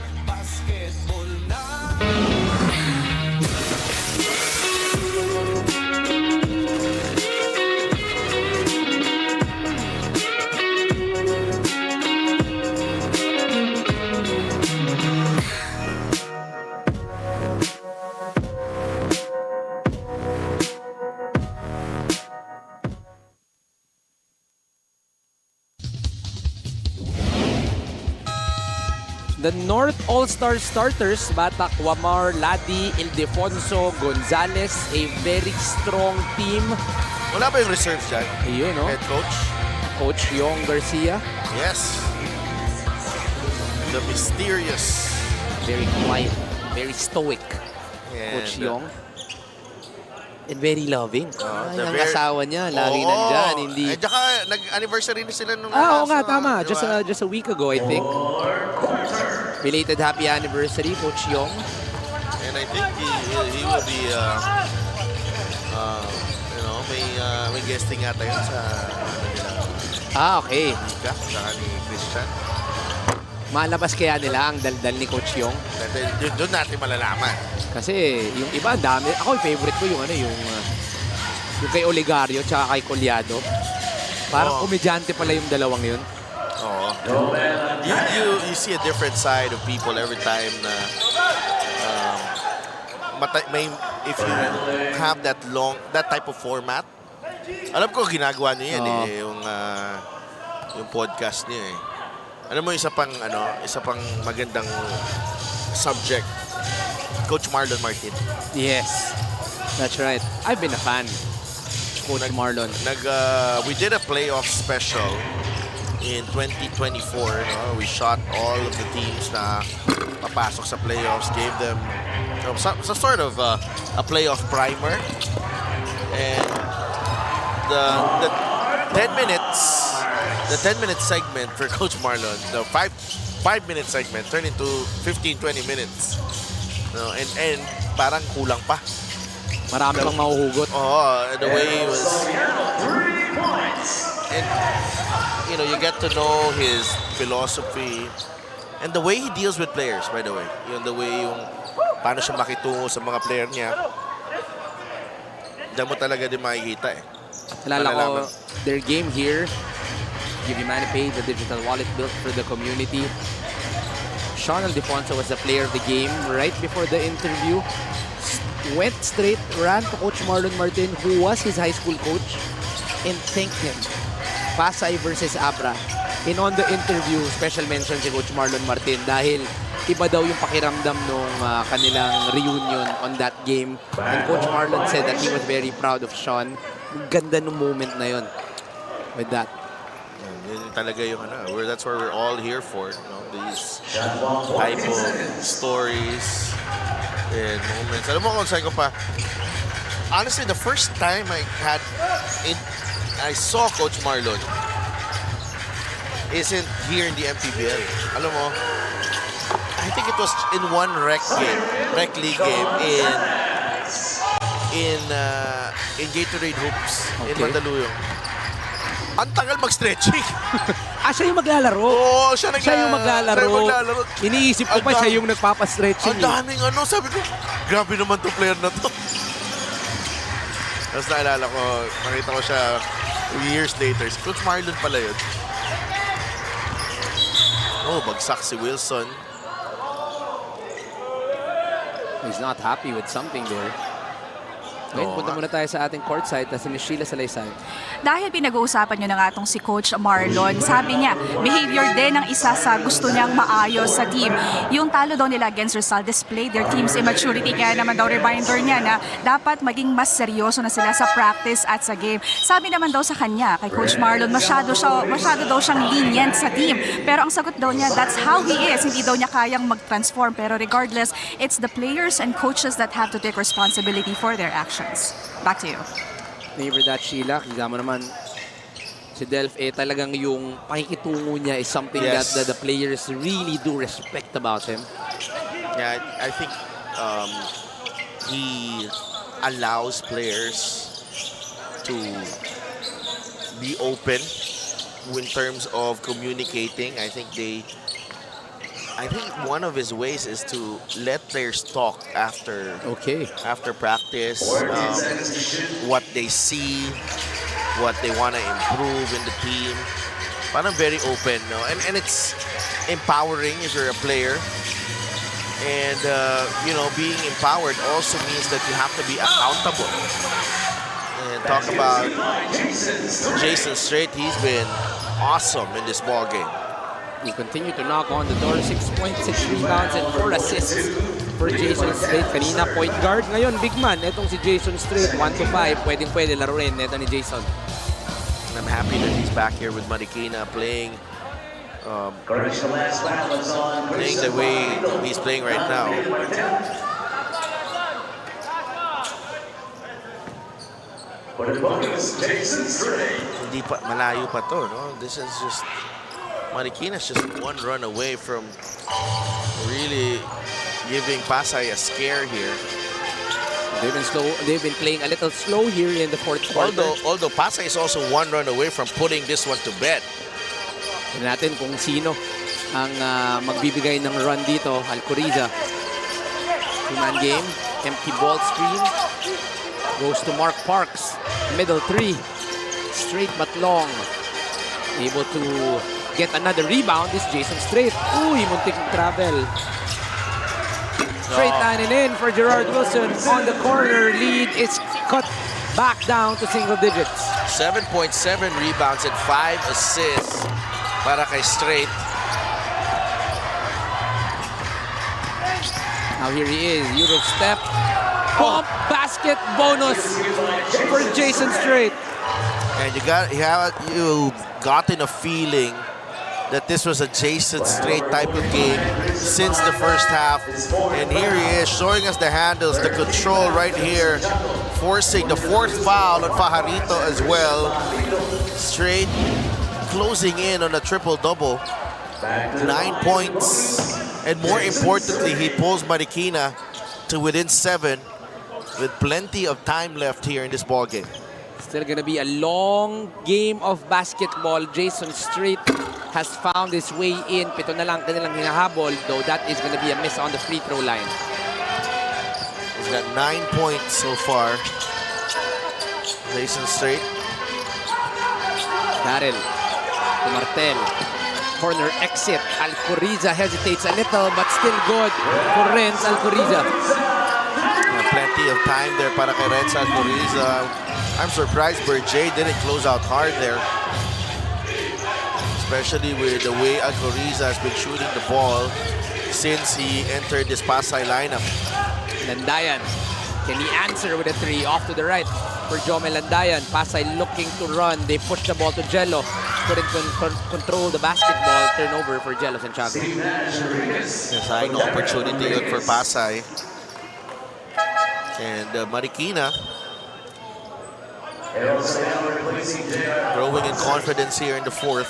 The North All-Star starters, Batak, Wamar, Ladi, Ildefonso, Gonzalez, a very strong team.
Wala ba yung reserves dyan?
Ayun, no?
Head coach?
Coach Yong Garcia.
Yes. The mysterious.
Very quiet, very stoic.
And,
Coach Yong. And very loving.
the
Ang
very-
asawa niya, lagi nandyan. Hindi...
At saka, nag-anniversary na sila nung
oo nga,
so,
tama.
diba?
Just a week ago, I think. Belated happy anniversary, Coach Yong.
And I think he will be, may guesting ata yun sa
Okay.
Mika, saka ni Christian.
Malabas kaya nila ang daldal ni Coach Yong?
Doon natin malalaman.
Kasi yung iba, ang dami. Ako, yung favorite ko yung kay Oligario tsaka kay Colyado. Parang komedyante pala yung dalawang yun.
Oh. You see a different side of people every time na if you have that type of format. Alam ko ginagawa niyo yan yung podcast niyo eh. Alam mo isa pang magandang subject. Coach Marlon Martin.
Yes. That's right. I've been a fan. Coach Marlon.
We did a playoff special in 2024. We shot all of the teams na papasok sa playoffs, gave them some sort of a playoff primer. And the 10-minute segment for Coach Marlon, the 5-minute segment turned into 15-20 minutes. And parang kulang pa.
Marami pang mahuhugot.
The way he was. And you get to know his philosophy and the way he deals with players, by the way. The way paano siya makitungo sa mga player niya. Diyan mo talaga din makikita eh.
Alala ko, their game here, give you MANNY Pay, the digital wallet built for the community. Sean Ildefonso was the player of the game right before the interview. Went straight, ran to Coach Marlon Martin, who was his high school coach, and thanked him. Pasay versus Abra. And on the interview, special mention si Coach Marlon Martin dahil iba daw yung pakiramdam nung kanilang reunion on that game. And Coach Marlon said that he was very proud of Sean. Ganda nung moment na yun with that.
Yun talaga yung that's what we're all here for. These type of stories and moments. Alam mo kung saan ko pa, honestly, the first time I saw Coach Marlon isn't here in the MPBL. Alam mo, I think it was in one rec league game in Gatorade Hoops in Mandaluyong. Ang tagal mag-stretching.
Siya yung maglalaro.
Oo, siya
yung maglalaro. Iniisip ko pa siya yung nagpapastretching.
Ang daming sabi ko, grabe naman to player na to. Tapos naalala ko, nakita ko siya years later. Si Coach Marlon pala yun. Bagsak si Wilson.
He's not happy with something there. Ngayon, punta muna tayo sa ating courtside na si Miss Sheila Salaysay.
Dahil pinag-uusapan nyo na nga itong si Coach Marlon, sabi niya, behavior din ang isa sa gusto niyang maayos sa team. Yung talo daw nila against Rizal displayed their team's immaturity, kaya naman daw reminder niya na dapat maging mas seryoso na sila sa practice at sa game. Sabi naman daw sa kanya, kay Coach Marlon, masyado daw siyang lenient sa team. Pero ang sagot daw niya, that's how he is. Hindi daw niya kayang mag-transform. Pero regardless, it's the players and coaches that have to take responsibility for their actions. Back to you.
Thank you for that, Sheila. Kita mo naman, si Delph, talagang yung pakikitungo niya is something that the players really do respect about him.
Yeah, I think he allows players to be open in terms of communicating. I think one of his ways is to let players talk after practice, what they see, what they want to improve in the team. Parang very open, no? And it's empowering if you're a player. And, you know, being empowered also means that you have to be accountable. And talk about Jason Strait, he's been awesome in this ball game.
He continue to knock on the door. 6.6 rebounds and 4 assists for Jason Strait. Kanina point guard, ngayon big man. Etong si Jason Strait, 1-5. Pwedeng-pwede laruin neto ni Jason.
And I'm happy that he's back here with Marikina playing the way he's playing right now. Hindi pa, malayo pa to, no? This is just, Marikina's just one run away from really giving Pasay a scare here.
They've been playing a little slow here in the fourth quarter.
Although Pasay is also one run away from putting this one to bed.
Tignan natin kung sino ang magbibigay ng run dito. Alcoriza. Two-man game. Empty ball screen. Goes to Mark Parks. Middle three. Straight but long. Able to get another rebound is Jason Strait. Uy, muntik travel. Straight lining in for Gerard Wilson. On the corner, lead is cut back down to single digits.
7.7 rebounds and 5 assists para kay Strait.
Now here he is, Euro step. Pump basket bonus for Jason Strait.
And you gotten a feeling that this was a Jason Strait type of game since the first half. And here he is showing us the handles, the control right here, forcing the fourth foul on Pajarito as well. Strait closing in on a triple-double. 9 points. And more importantly, he pulls Marikina to within 7 with plenty of time left here in this ball game.
Still gonna be a long game of basketball. Jason Strait has found his way in. Pito na lang kanilang hinahabol, though that is gonna be a miss on the free throw line.
He's got 9 points so far. Jason Strait.
Darrell to Martel. Corner exit. Alcoriza hesitates a little, but still good for Renz Alcoriza.
Plenty of time there para kay Renz Alcoriza. I'm surprised Berjay didn't close out hard there. Especially with the way Alcoriza has been shooting the ball since he entered this Pasay lineup.
Landayan. Can he answer with a three off to the right for Jome Landayan? Pasay looking to run. They push the ball to Jello. Couldn't control the basketball. Turnover for Jello Santiago.
Yes, I know opportunity good for Pasay. And Marikina growing in confidence here in the fourth.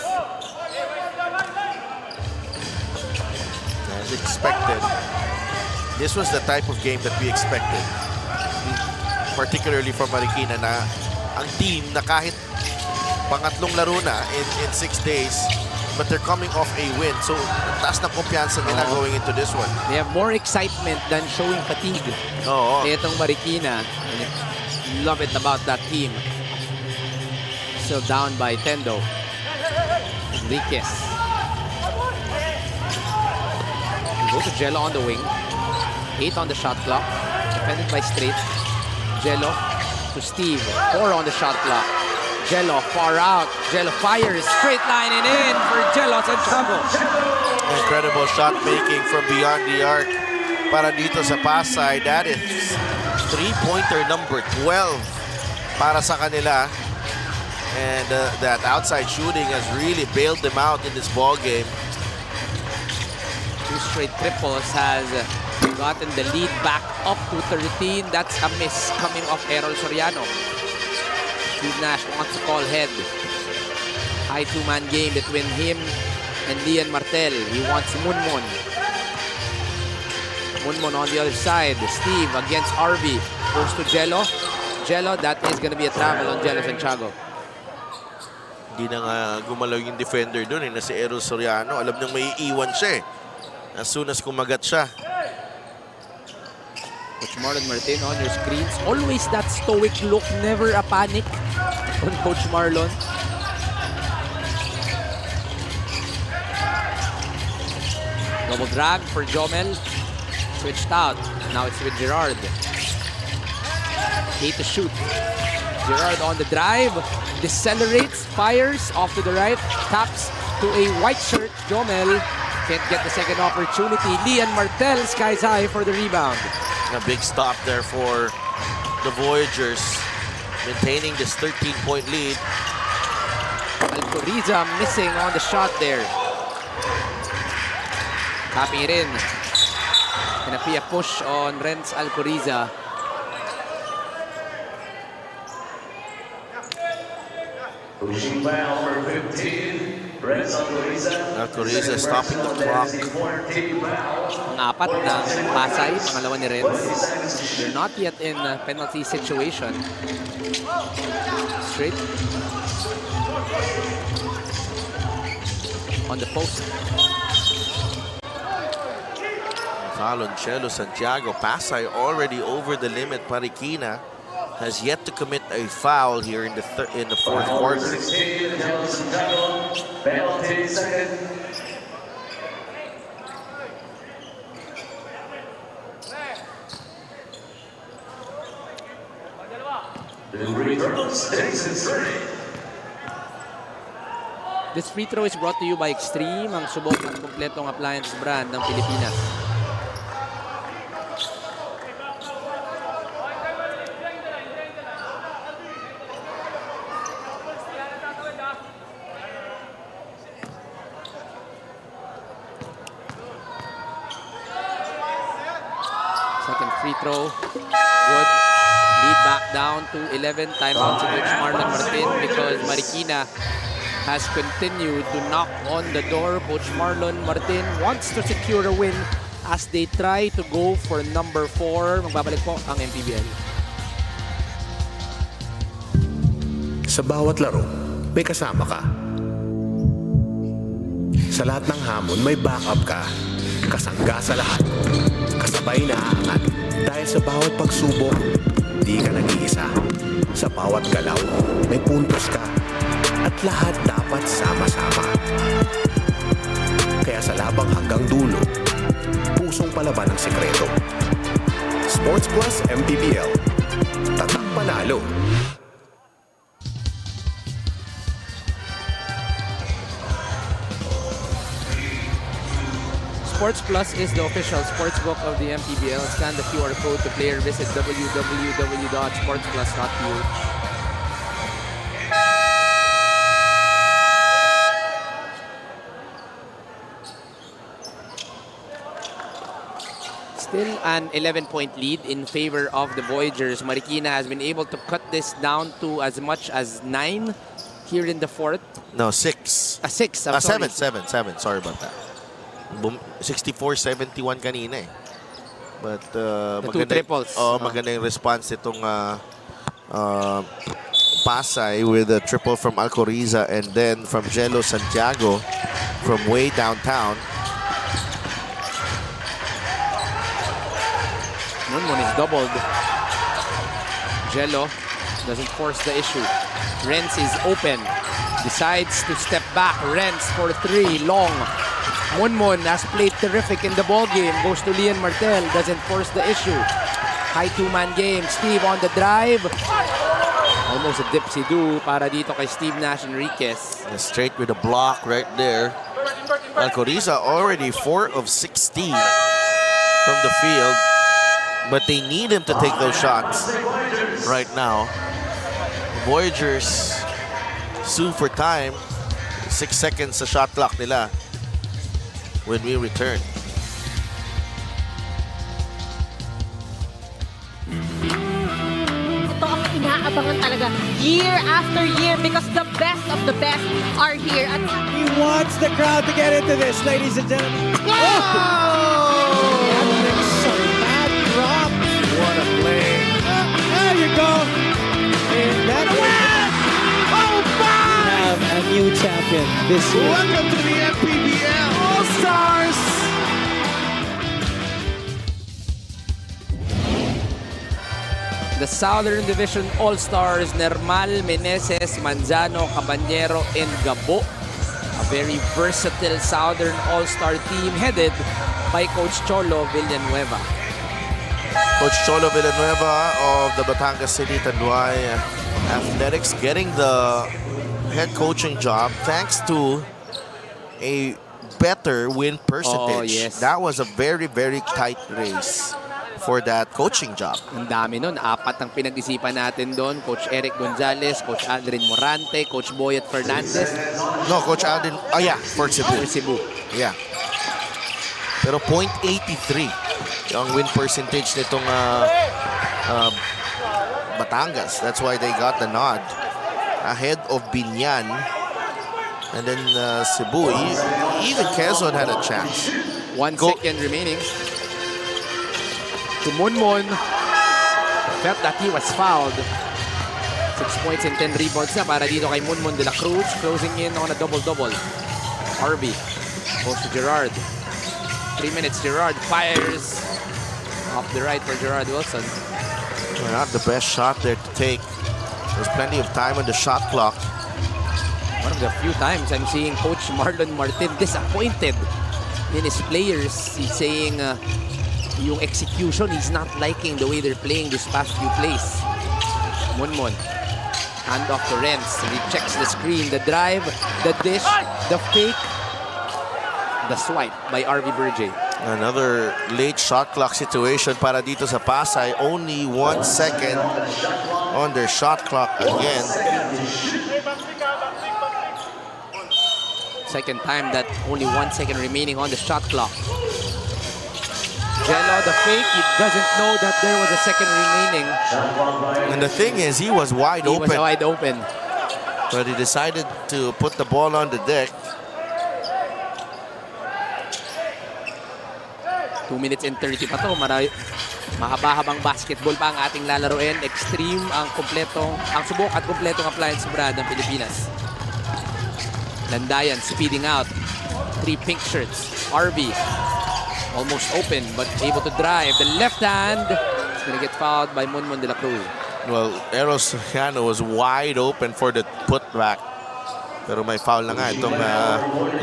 As expected. This was the type of game that we expected. Particularly from Marikina na ang team na kahit pangatlong laro na in 6 days, but they're coming off a win. So, taas na kumpiyansa nila going into this one.
They have more excitement than showing fatigue. Itong Marikina. Love it about that team. Still down by Tendo. Enriquez. Go to Jello on the wing. 8 on the shot clock. Defended by Strait. Jello to Steve. 4 on the shot clock. Jello far out. Jello fires. Straight line and in for Jello Santiago.
Incredible shot making from beyond the arc para dito sa Pasay. That is three-pointer number 12 para sa kanila. And that outside shooting has really bailed them out in this ball game.
2 straight triples has gotten the lead back up to 13. That's a miss coming off Errol Soriano. Steve Nash wants to call head. High two-man game between him and Lian Martel. He wants Munmon. Munmon on the other side. Steve against RV. Goes to Jello. Jello, that is going to be a travel on Jello Santiago.
Hindi na nga gumalaw yung defender doon na si Errol Soriano. Alam niyang may iiwan siya as soon as kumagat siya.
Coach Marlon Martin on your screens. Always that stoic look, never a panic on Coach Marlon. Double drag for Jomel. Switched out. Now it's with Gerard. 8 to shoot. Gerard on the drive. Decelerates, fires off to the right. Taps to a white shirt. Jomel can't get the second opportunity. Lian Martel skies high for the rebound.
A big stop there for the Voyagers, maintaining this 13-point lead.
Alcoriza missing on the shot there. Tapping it in. Gonna be a push on Renz Alcoriza.
Pushing foul number 15, Renz Alcoriza.
Alcoriza stopping the clock.
Ang apat ng Pasay, pangalawa ni Renz. They're not yet in a penalty situation. Straight. On the post.
Foul on Jello Santiago. Pasay already over the limit. Marikina has yet to commit a foul here in the fourth quarter.
16, Jello Santiago, penalty second.
This free throw is brought to you by Extreme, ang subok ng kompletong appliance brand ng Pilipinas. Second free throw, good. Lead back down to 11. Timeout to Coach Marlon Martin because Marikina has continued to knock on the door. Coach Marlon Martin wants to secure a win as they try to go for number 4. Magbabalik po ang MPBL.
Sa bawat laro, may kasama ka. Sa lahat ng hamon, may backup ka. Kasangga sa lahat. Kasabay na aangat. Dahil sa bawat pagsubok, di ka nag-iisa. Sa bawat galaw, may puntos ka. At lahat dapat sama-sama. Kaya sa labang hanggang dulo, pusong palaban ang sikreto. Sports Plus MPBL. Tatak panalo.
Sports Plus is the official sportsbook of the MPBL. Scan the QR code to play or visit www.sportsplus.ph. Still an 11-point lead in favor of the Voyagers. Marikina has been able to cut this down to as much as 9 here in the fourth.
No, 6.
6.
Seven. Sorry about that. 64-71 kanina eh. But
the two triples.
Maganda yung response itong Pasay with a triple from Alcoriza and then from Jello Santiago from way downtown.
Munmon is doubled. Jello doesn't force the issue. Renz is open. Decides to step back. Renz for 3. Long. Munmon has played terrific in the ball game. Goes to Lian Martel. Doesn't force the issue. High two-man game. Steve on the drive. almost a dipsy-do para dito kay Steve Nash Enriquez.
And straight with a block right there. Alcoriza already 4 of 16 from the field. But they need him to take those shots right now. Voyagers sue for time. 6 seconds sa shot clock nila when we return.
Ito ang inaabangan talaga year after year because the best of the best are here. At
He wants the crowd to get into this, ladies and gentlemen. Some mad drop.
What a play.
There you go. And that's it.
Oh, my!
We have a new champion this year.
Welcome to the MPBL All-Stars.
The Southern Division All-Stars, Nermal, Meneses, Manzano, Caballero, and Gabo. A very versatile Southern All-Star team headed by Coach Cholo Villanueva.
Coach Cholo Villanueva of the Batangas City Tanduay Athletics getting the head coaching job thanks to a better win percentage.
Oh, yes.
That was a very, very tight race for that coaching job.
Ang dami nun. 4 ang pinag-isipan natin doon. Coach Eric Gonzalez, Coach Aldrin Morante, Coach Boyet Fernandez.
No, Coach Aldrin, oh yeah, for Cebu.
For Cebu.
Yeah. Pero .83 yung win percentage nitong Batangas. That's why they got the nod. Ahead of Binyan. And then Cebu, even Quezon had a chance.
1 second remaining. To Munmun. Felt that he was fouled. 6 points and 10 rebounds na para dito kay Munmun de la Cruz. Closing in on a double-double. Harvey goes to Gerard. 3 minutes, Gerard fires. Off the right for Gerard Wilson.
Not the best shot there to take. There's plenty of time on the shot clock.
One of the few times I'm seeing Coach Marlon Martin disappointed in his players. He's saying yung execution, he's not liking the way they're playing this past few plays. Munmun. Hand off to Renz. He checks the screen, the drive, the dish, the fake, the swipe by RV Berge.
Another late shot clock situation para dito sa Pasay. Only 1 second on their shot clock again.
Second time that only 1 second remaining on the shot clock. Jello, the fake, he doesn't know that there was a second remaining.
And the thing is, he was wide open.
He was wide open.
But he decided to put the ball on the deck.
2 minutes and 30 pa to. Mahaba-habang basketball pa ang ating lalaroin. Extreme ang subok at kompletong appliance brand ng Pilipinas. Landayan speeding out. 3 pink shirts. RB almost open but able to drive. The left hand is gonna get fouled by Munmun de la Cruz.
Well, Eros Soriano was wide open for the putback. Pero may foul na nga itong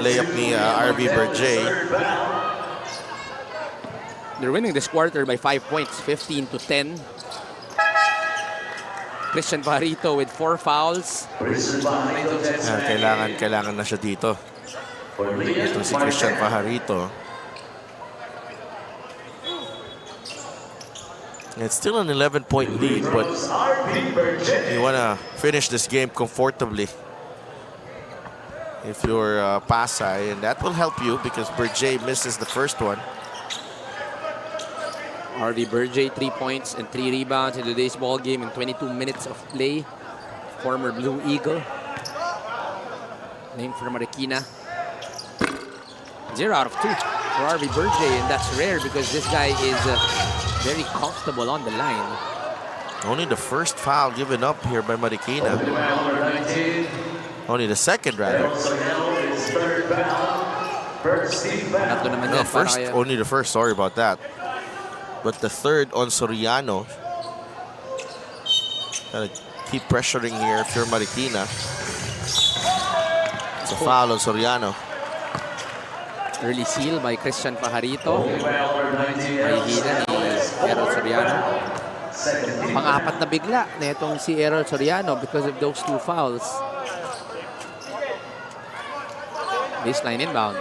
layup ni RV Berge.
They're winning this quarter by 5 points, 15-10. Christian Pajarito with 4 fouls.
Kailangan na siya dito. Ito si Christian Pajarito. It's still an 11-point lead, but you want to finish this game comfortably if you're Pasay, and that will help you because Berge misses the first one.
RV Berge, 3 points and 3 rebounds in today's ball game in 22 minutes of play. Former Blue Eagle. Named for Marikina. 0 out of 2 for RV Berge, and that's rare because this guy is very comfortable on the line.
Only the first foul given up here by Marikina. Only the second, rather. No, only the first, sorry about that. But the third on Soriano. Gotta keep pressuring here if you're Marikina. It's a foul on Soriano.
Early seal by Christian Pajarito. Mahihina ni Gerald Soriano. Pang-apat na bigla na itong si Errol Soriano because of those 2 fouls. Baseline inbound.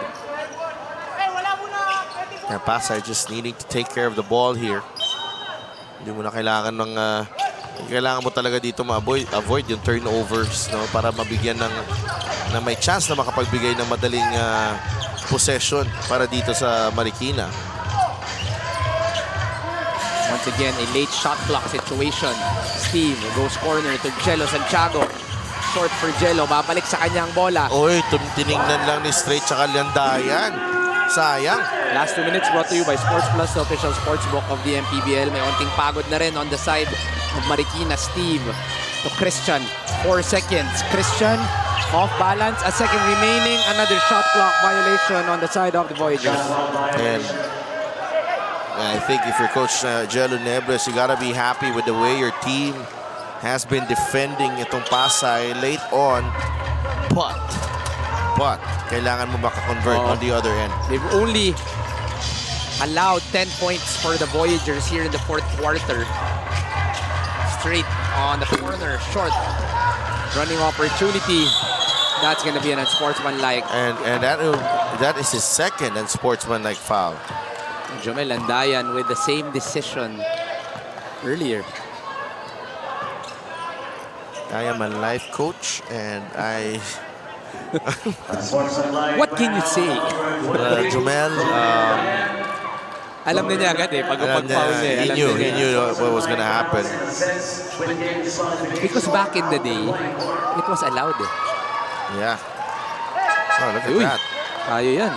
Pasay just needing to take care of the ball here. Hindi mo na kailangan ng kailangan mo talaga dito avoid yung turnovers, no, para mabigyan na may chance na makapagbigay ng madaling possession para dito sa Marikina.
Once again, a late shot clock situation. Steve goes corner to Jello Santiago. Short for Jello. Babalik sa kanyang bola.
Oy, tinignan lang ni Straight tsaka Landayan. Sayang.
Last 2 minutes brought to you by Sports Plus, the official sportsbook of the MPBL. May onting pagod na rin on the side of Marikina. Steve to Christian. 4 seconds. Christian off balance. A second remaining. Another shot clock violation on the side of the Voyagers.
And I think if you're Coach Jello Nebres, you gotta be happy with the way your team has been defending itong Pasay late on. But kailangan mo maka-convert on the other end.
They've only allowed 10 points for the Voyagers here in the 4th quarter. Straight on the corner, short. Running opportunity. That's going to be an unsportsmanlike.
And that is his second unsportsmanlike foul.
Jomel Landayan with the same decision earlier.
I am a life coach and I...
What can you say?
Jomel,
alam na niya agad pag foul niya.
He knew what was gonna happen.
Because back in the day, it was allowed.
Yeah. Oh, look at that.
Tayo yan.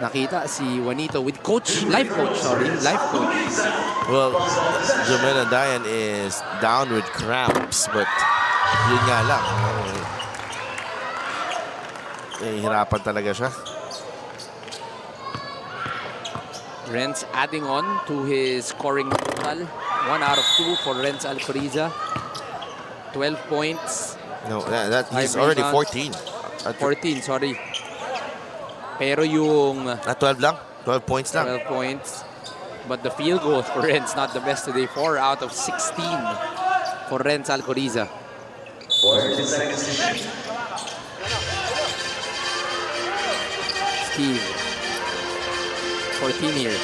Nakita si Juanito with life coach.
Well, Jomel Dayan is down with cramps, but yun nga lang. Hirapan talaga siya.
Renz adding on to his scoring total. 1 out of 2 for Renz Alcoriza. 12 points.
No, he's already 14.
14, sorry. Pero yung...
12 lang? 12 points lang?
12 points. But the field goal for Renz not the best today. 4 out of 16 for Renz Alcoriza. Steve. 14 here.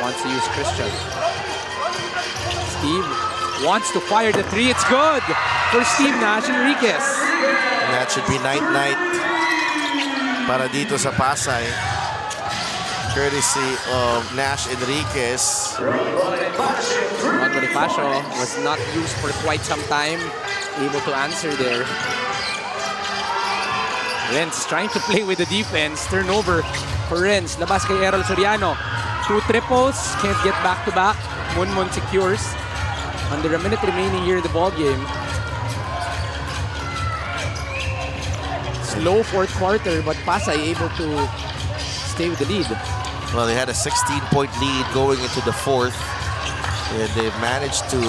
Wants to use Christian. Steve wants to fire the 3. It's good for Steve Nash Enriquez.
And that should be night-night para dito sa Pasay. Courtesy of Nash Enriquez.
Ron Bonifacio was not used for quite some time. Able to answer there. Renz trying to play with the defense. Turnover for Renz. Labas kay Errol Soriano. 2 triples. Can't get back-to-back. Munmun secures. Under a minute remaining here in the ball game. Slow 4th quarter, but Pasay able to stay with the lead.
Well, they had a 16-point lead going into the 4th. And they've managed to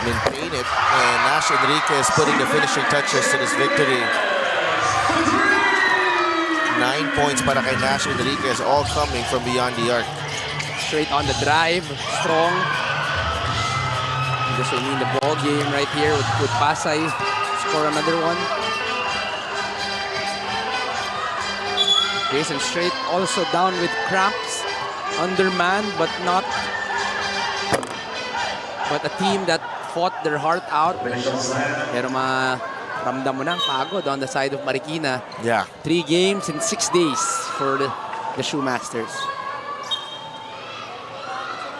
maintain it. And Nash Enriquez putting the finishing touches to this victory. 9 points para kay Nash Enriquez, all coming from beyond the arc.
Straight on the drive, strong. This will mean the ball game right here with Pasay. Score another one. Jason Straight also down with cramps. Undermanned, but a team that fought their heart out. Pero ramdam mo ng pagod on the side of Marikina.
Yeah.
3 games in 6 days for the Shoemasters.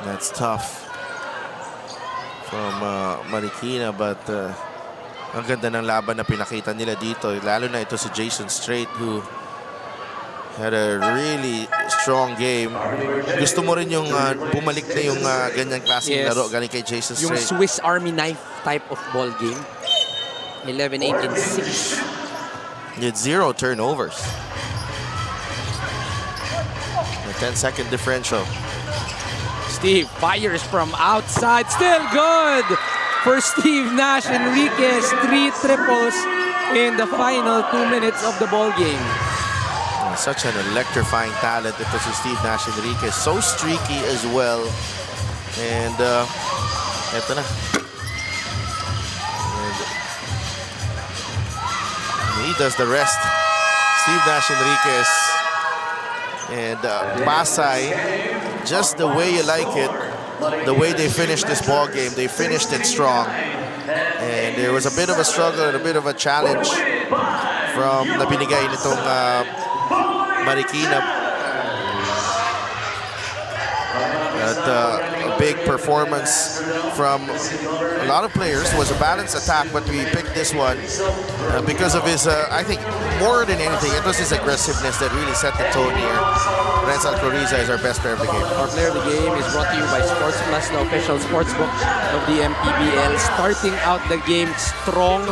That's tough from Marikina, but ang ganda ng laban na pinakita nila dito. Lalo na ito si Jason Straight, who had a really strong game. Gusto mo rin yung bumalik na yung ganyang klaseng laro galing kay Jason Straight.
Yung Swiss Army knife type of ball game. 11, 8, and 6.
He had 0 turnovers. A 10-second differential.
Steve fires from outside. Still good for Steve Nash Enriquez. 3 triples in the final 2 minutes of the ball game.
Such an electrifying talent ito si Steve Nash Enriquez. So streaky as well. And eto na. And he does the rest. Steve Nash Enriquez. And Pasay, just the way you like it, the way they finished this ball game, they finished it strong. And there was a bit of a struggle and a bit of a challenge from na binigay nitong Marikina. But a big performance from a lot of players. It was a balanced attack, but we picked this one because of his, I think, more than anything, it was his aggressiveness that really set the tone here. Renz Alcoriza is our best player of the game.
Our player of the game is brought to you by Sports Plus, the official sportsbook of the MPBL. Starting out the game strong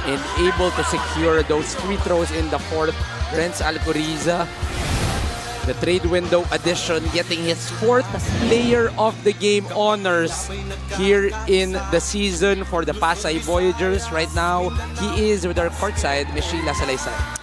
and able to secure those free throws in the fourth. Renz Alcoriza, the trade window addition, getting his fourth player of the game honors here in the season for the Pasay Voyagers. Right now, he is with our courtside, Sheila Salaysay.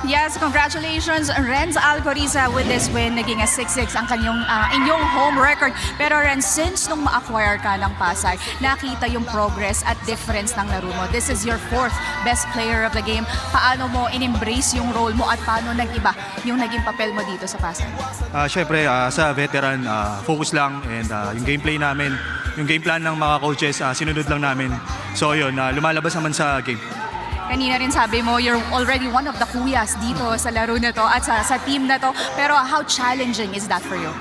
Yes, congratulations, Renz Alcoriza, with this win. Naging 6-6 ang inyong home record. Pero Renz, since nung ma-acquire ka ng Pasay, nakita yung progress at difference ng laro mo. This is your fourth best player of the game. Paano mo in-embrace yung role mo at paano nag-iba yung naging papel mo dito sa Pasay?
Siyempre, sa veteran, focus lang, and yung gameplay namin, yung game plan ng mga coaches, sinunod lang namin. So yun, lumalabas naman sa game.
Kanina rin sabi mo, you're already one of the kuyas dito sa laro na to at sa team na to. Pero how challenging is that for you?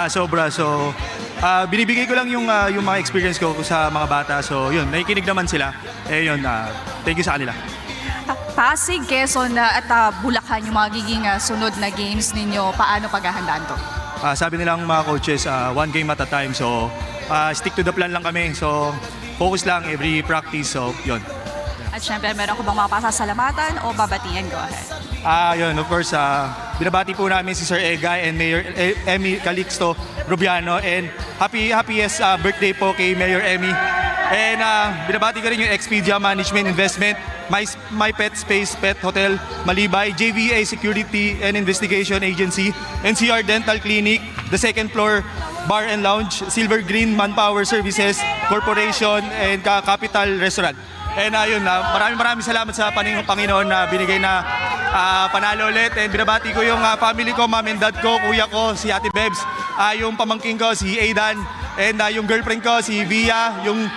Sobra. So, binibigay ko lang yung mga experience ko sa mga bata. So, yun, nakikinig naman sila. Thank you sa kanila.
Pasig, Quezon at Bulacan yung magiging sunod na games ninyo. Paano paghahandaan to?
Sabi nilang mga coaches, one game at a time. So, stick to the plan lang kami. So, focus lang every practice. So, yun.
At syempre, meron ko bang mga pasasalamatan o babatian? Go ahead.
Yun, of course, binabati po namin si Sir Egay and Mayor Emmy Calixto Rubiano, and happiest birthday po kay Mayor Emmy. And binabati ko rin yung Expedia Management Investment, My Pet Space Pet Hotel Malibay, JVA Security and Investigation Agency, NCR Dental Clinic, the second floor Bar and Lounge, Silver Green Manpower Services Corporation, and Capital Restaurant. And maraming salamat sa Panginoon na binigay na panalo ulit. And binabati ko yung family ko, mom and dad ko, kuya ko, si Ate Bebs, yung pamangking ko, si Aidan, and yung girlfriend ko, si Via, yung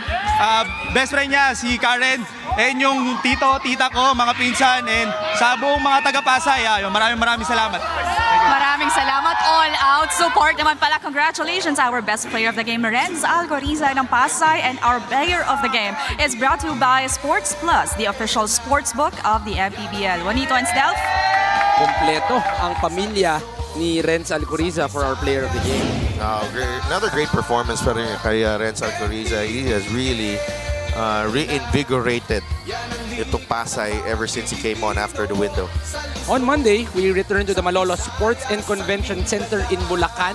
best friend niya, si Karen, and yung tita ko, mga pinsan, and sa buong mga taga-Pasay. Maraming salamat.
Maraming salamat. All out support naman pala. Congratulations, our best player of the game, Renz Alcoriza ng Pasay, and our player of the game is brought to you by Sports Plus, the official sportsbook of the MPBL. Juanito and Stelf.
Kompleto ang pamilya ni Renz Alcoriza for our player of the game.
Another great performance for Renz Alcoriza. He has really reinvigorated itong Pasay ever since he came on after the window.
On Monday, we return to the Malolo Sports and Convention Center in Bulacan.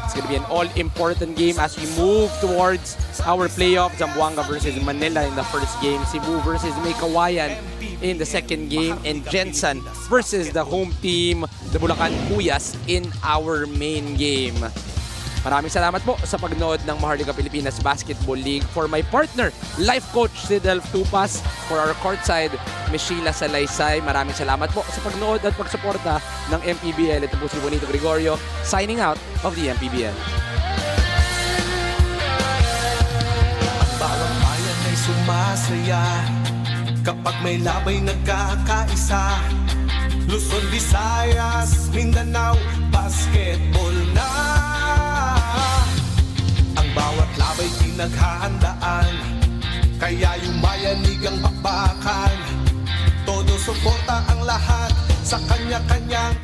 It's going to be an all-important game as we move towards our playoff. Zamboanga versus Manila in the first game. Cebu versus May Kawayan in the second game. And Jensen versus the home team, the Bulacan Kuyas, in our main game. Maraming salamat po sa pagnood ng Maharlika Pilipinas Basketball League. For my partner, life coach si Delf Tupas. For our courtside, Sheila Salaysay. Maraming salamat po sa pagnood at pagsuporta ng MPBL. Ito po si Juanito Gregorio, signing out of the MPBL.
Ang bawat bayan ay sumasaya kapag may labay nagkakaisa. Luzon, Visayas, Mindanao, basketball na. Ang bawat labay pinaghahandaan, kaya yung mayanig ang bakbakan. Todo suporta ang lahat sa kanya-kanyang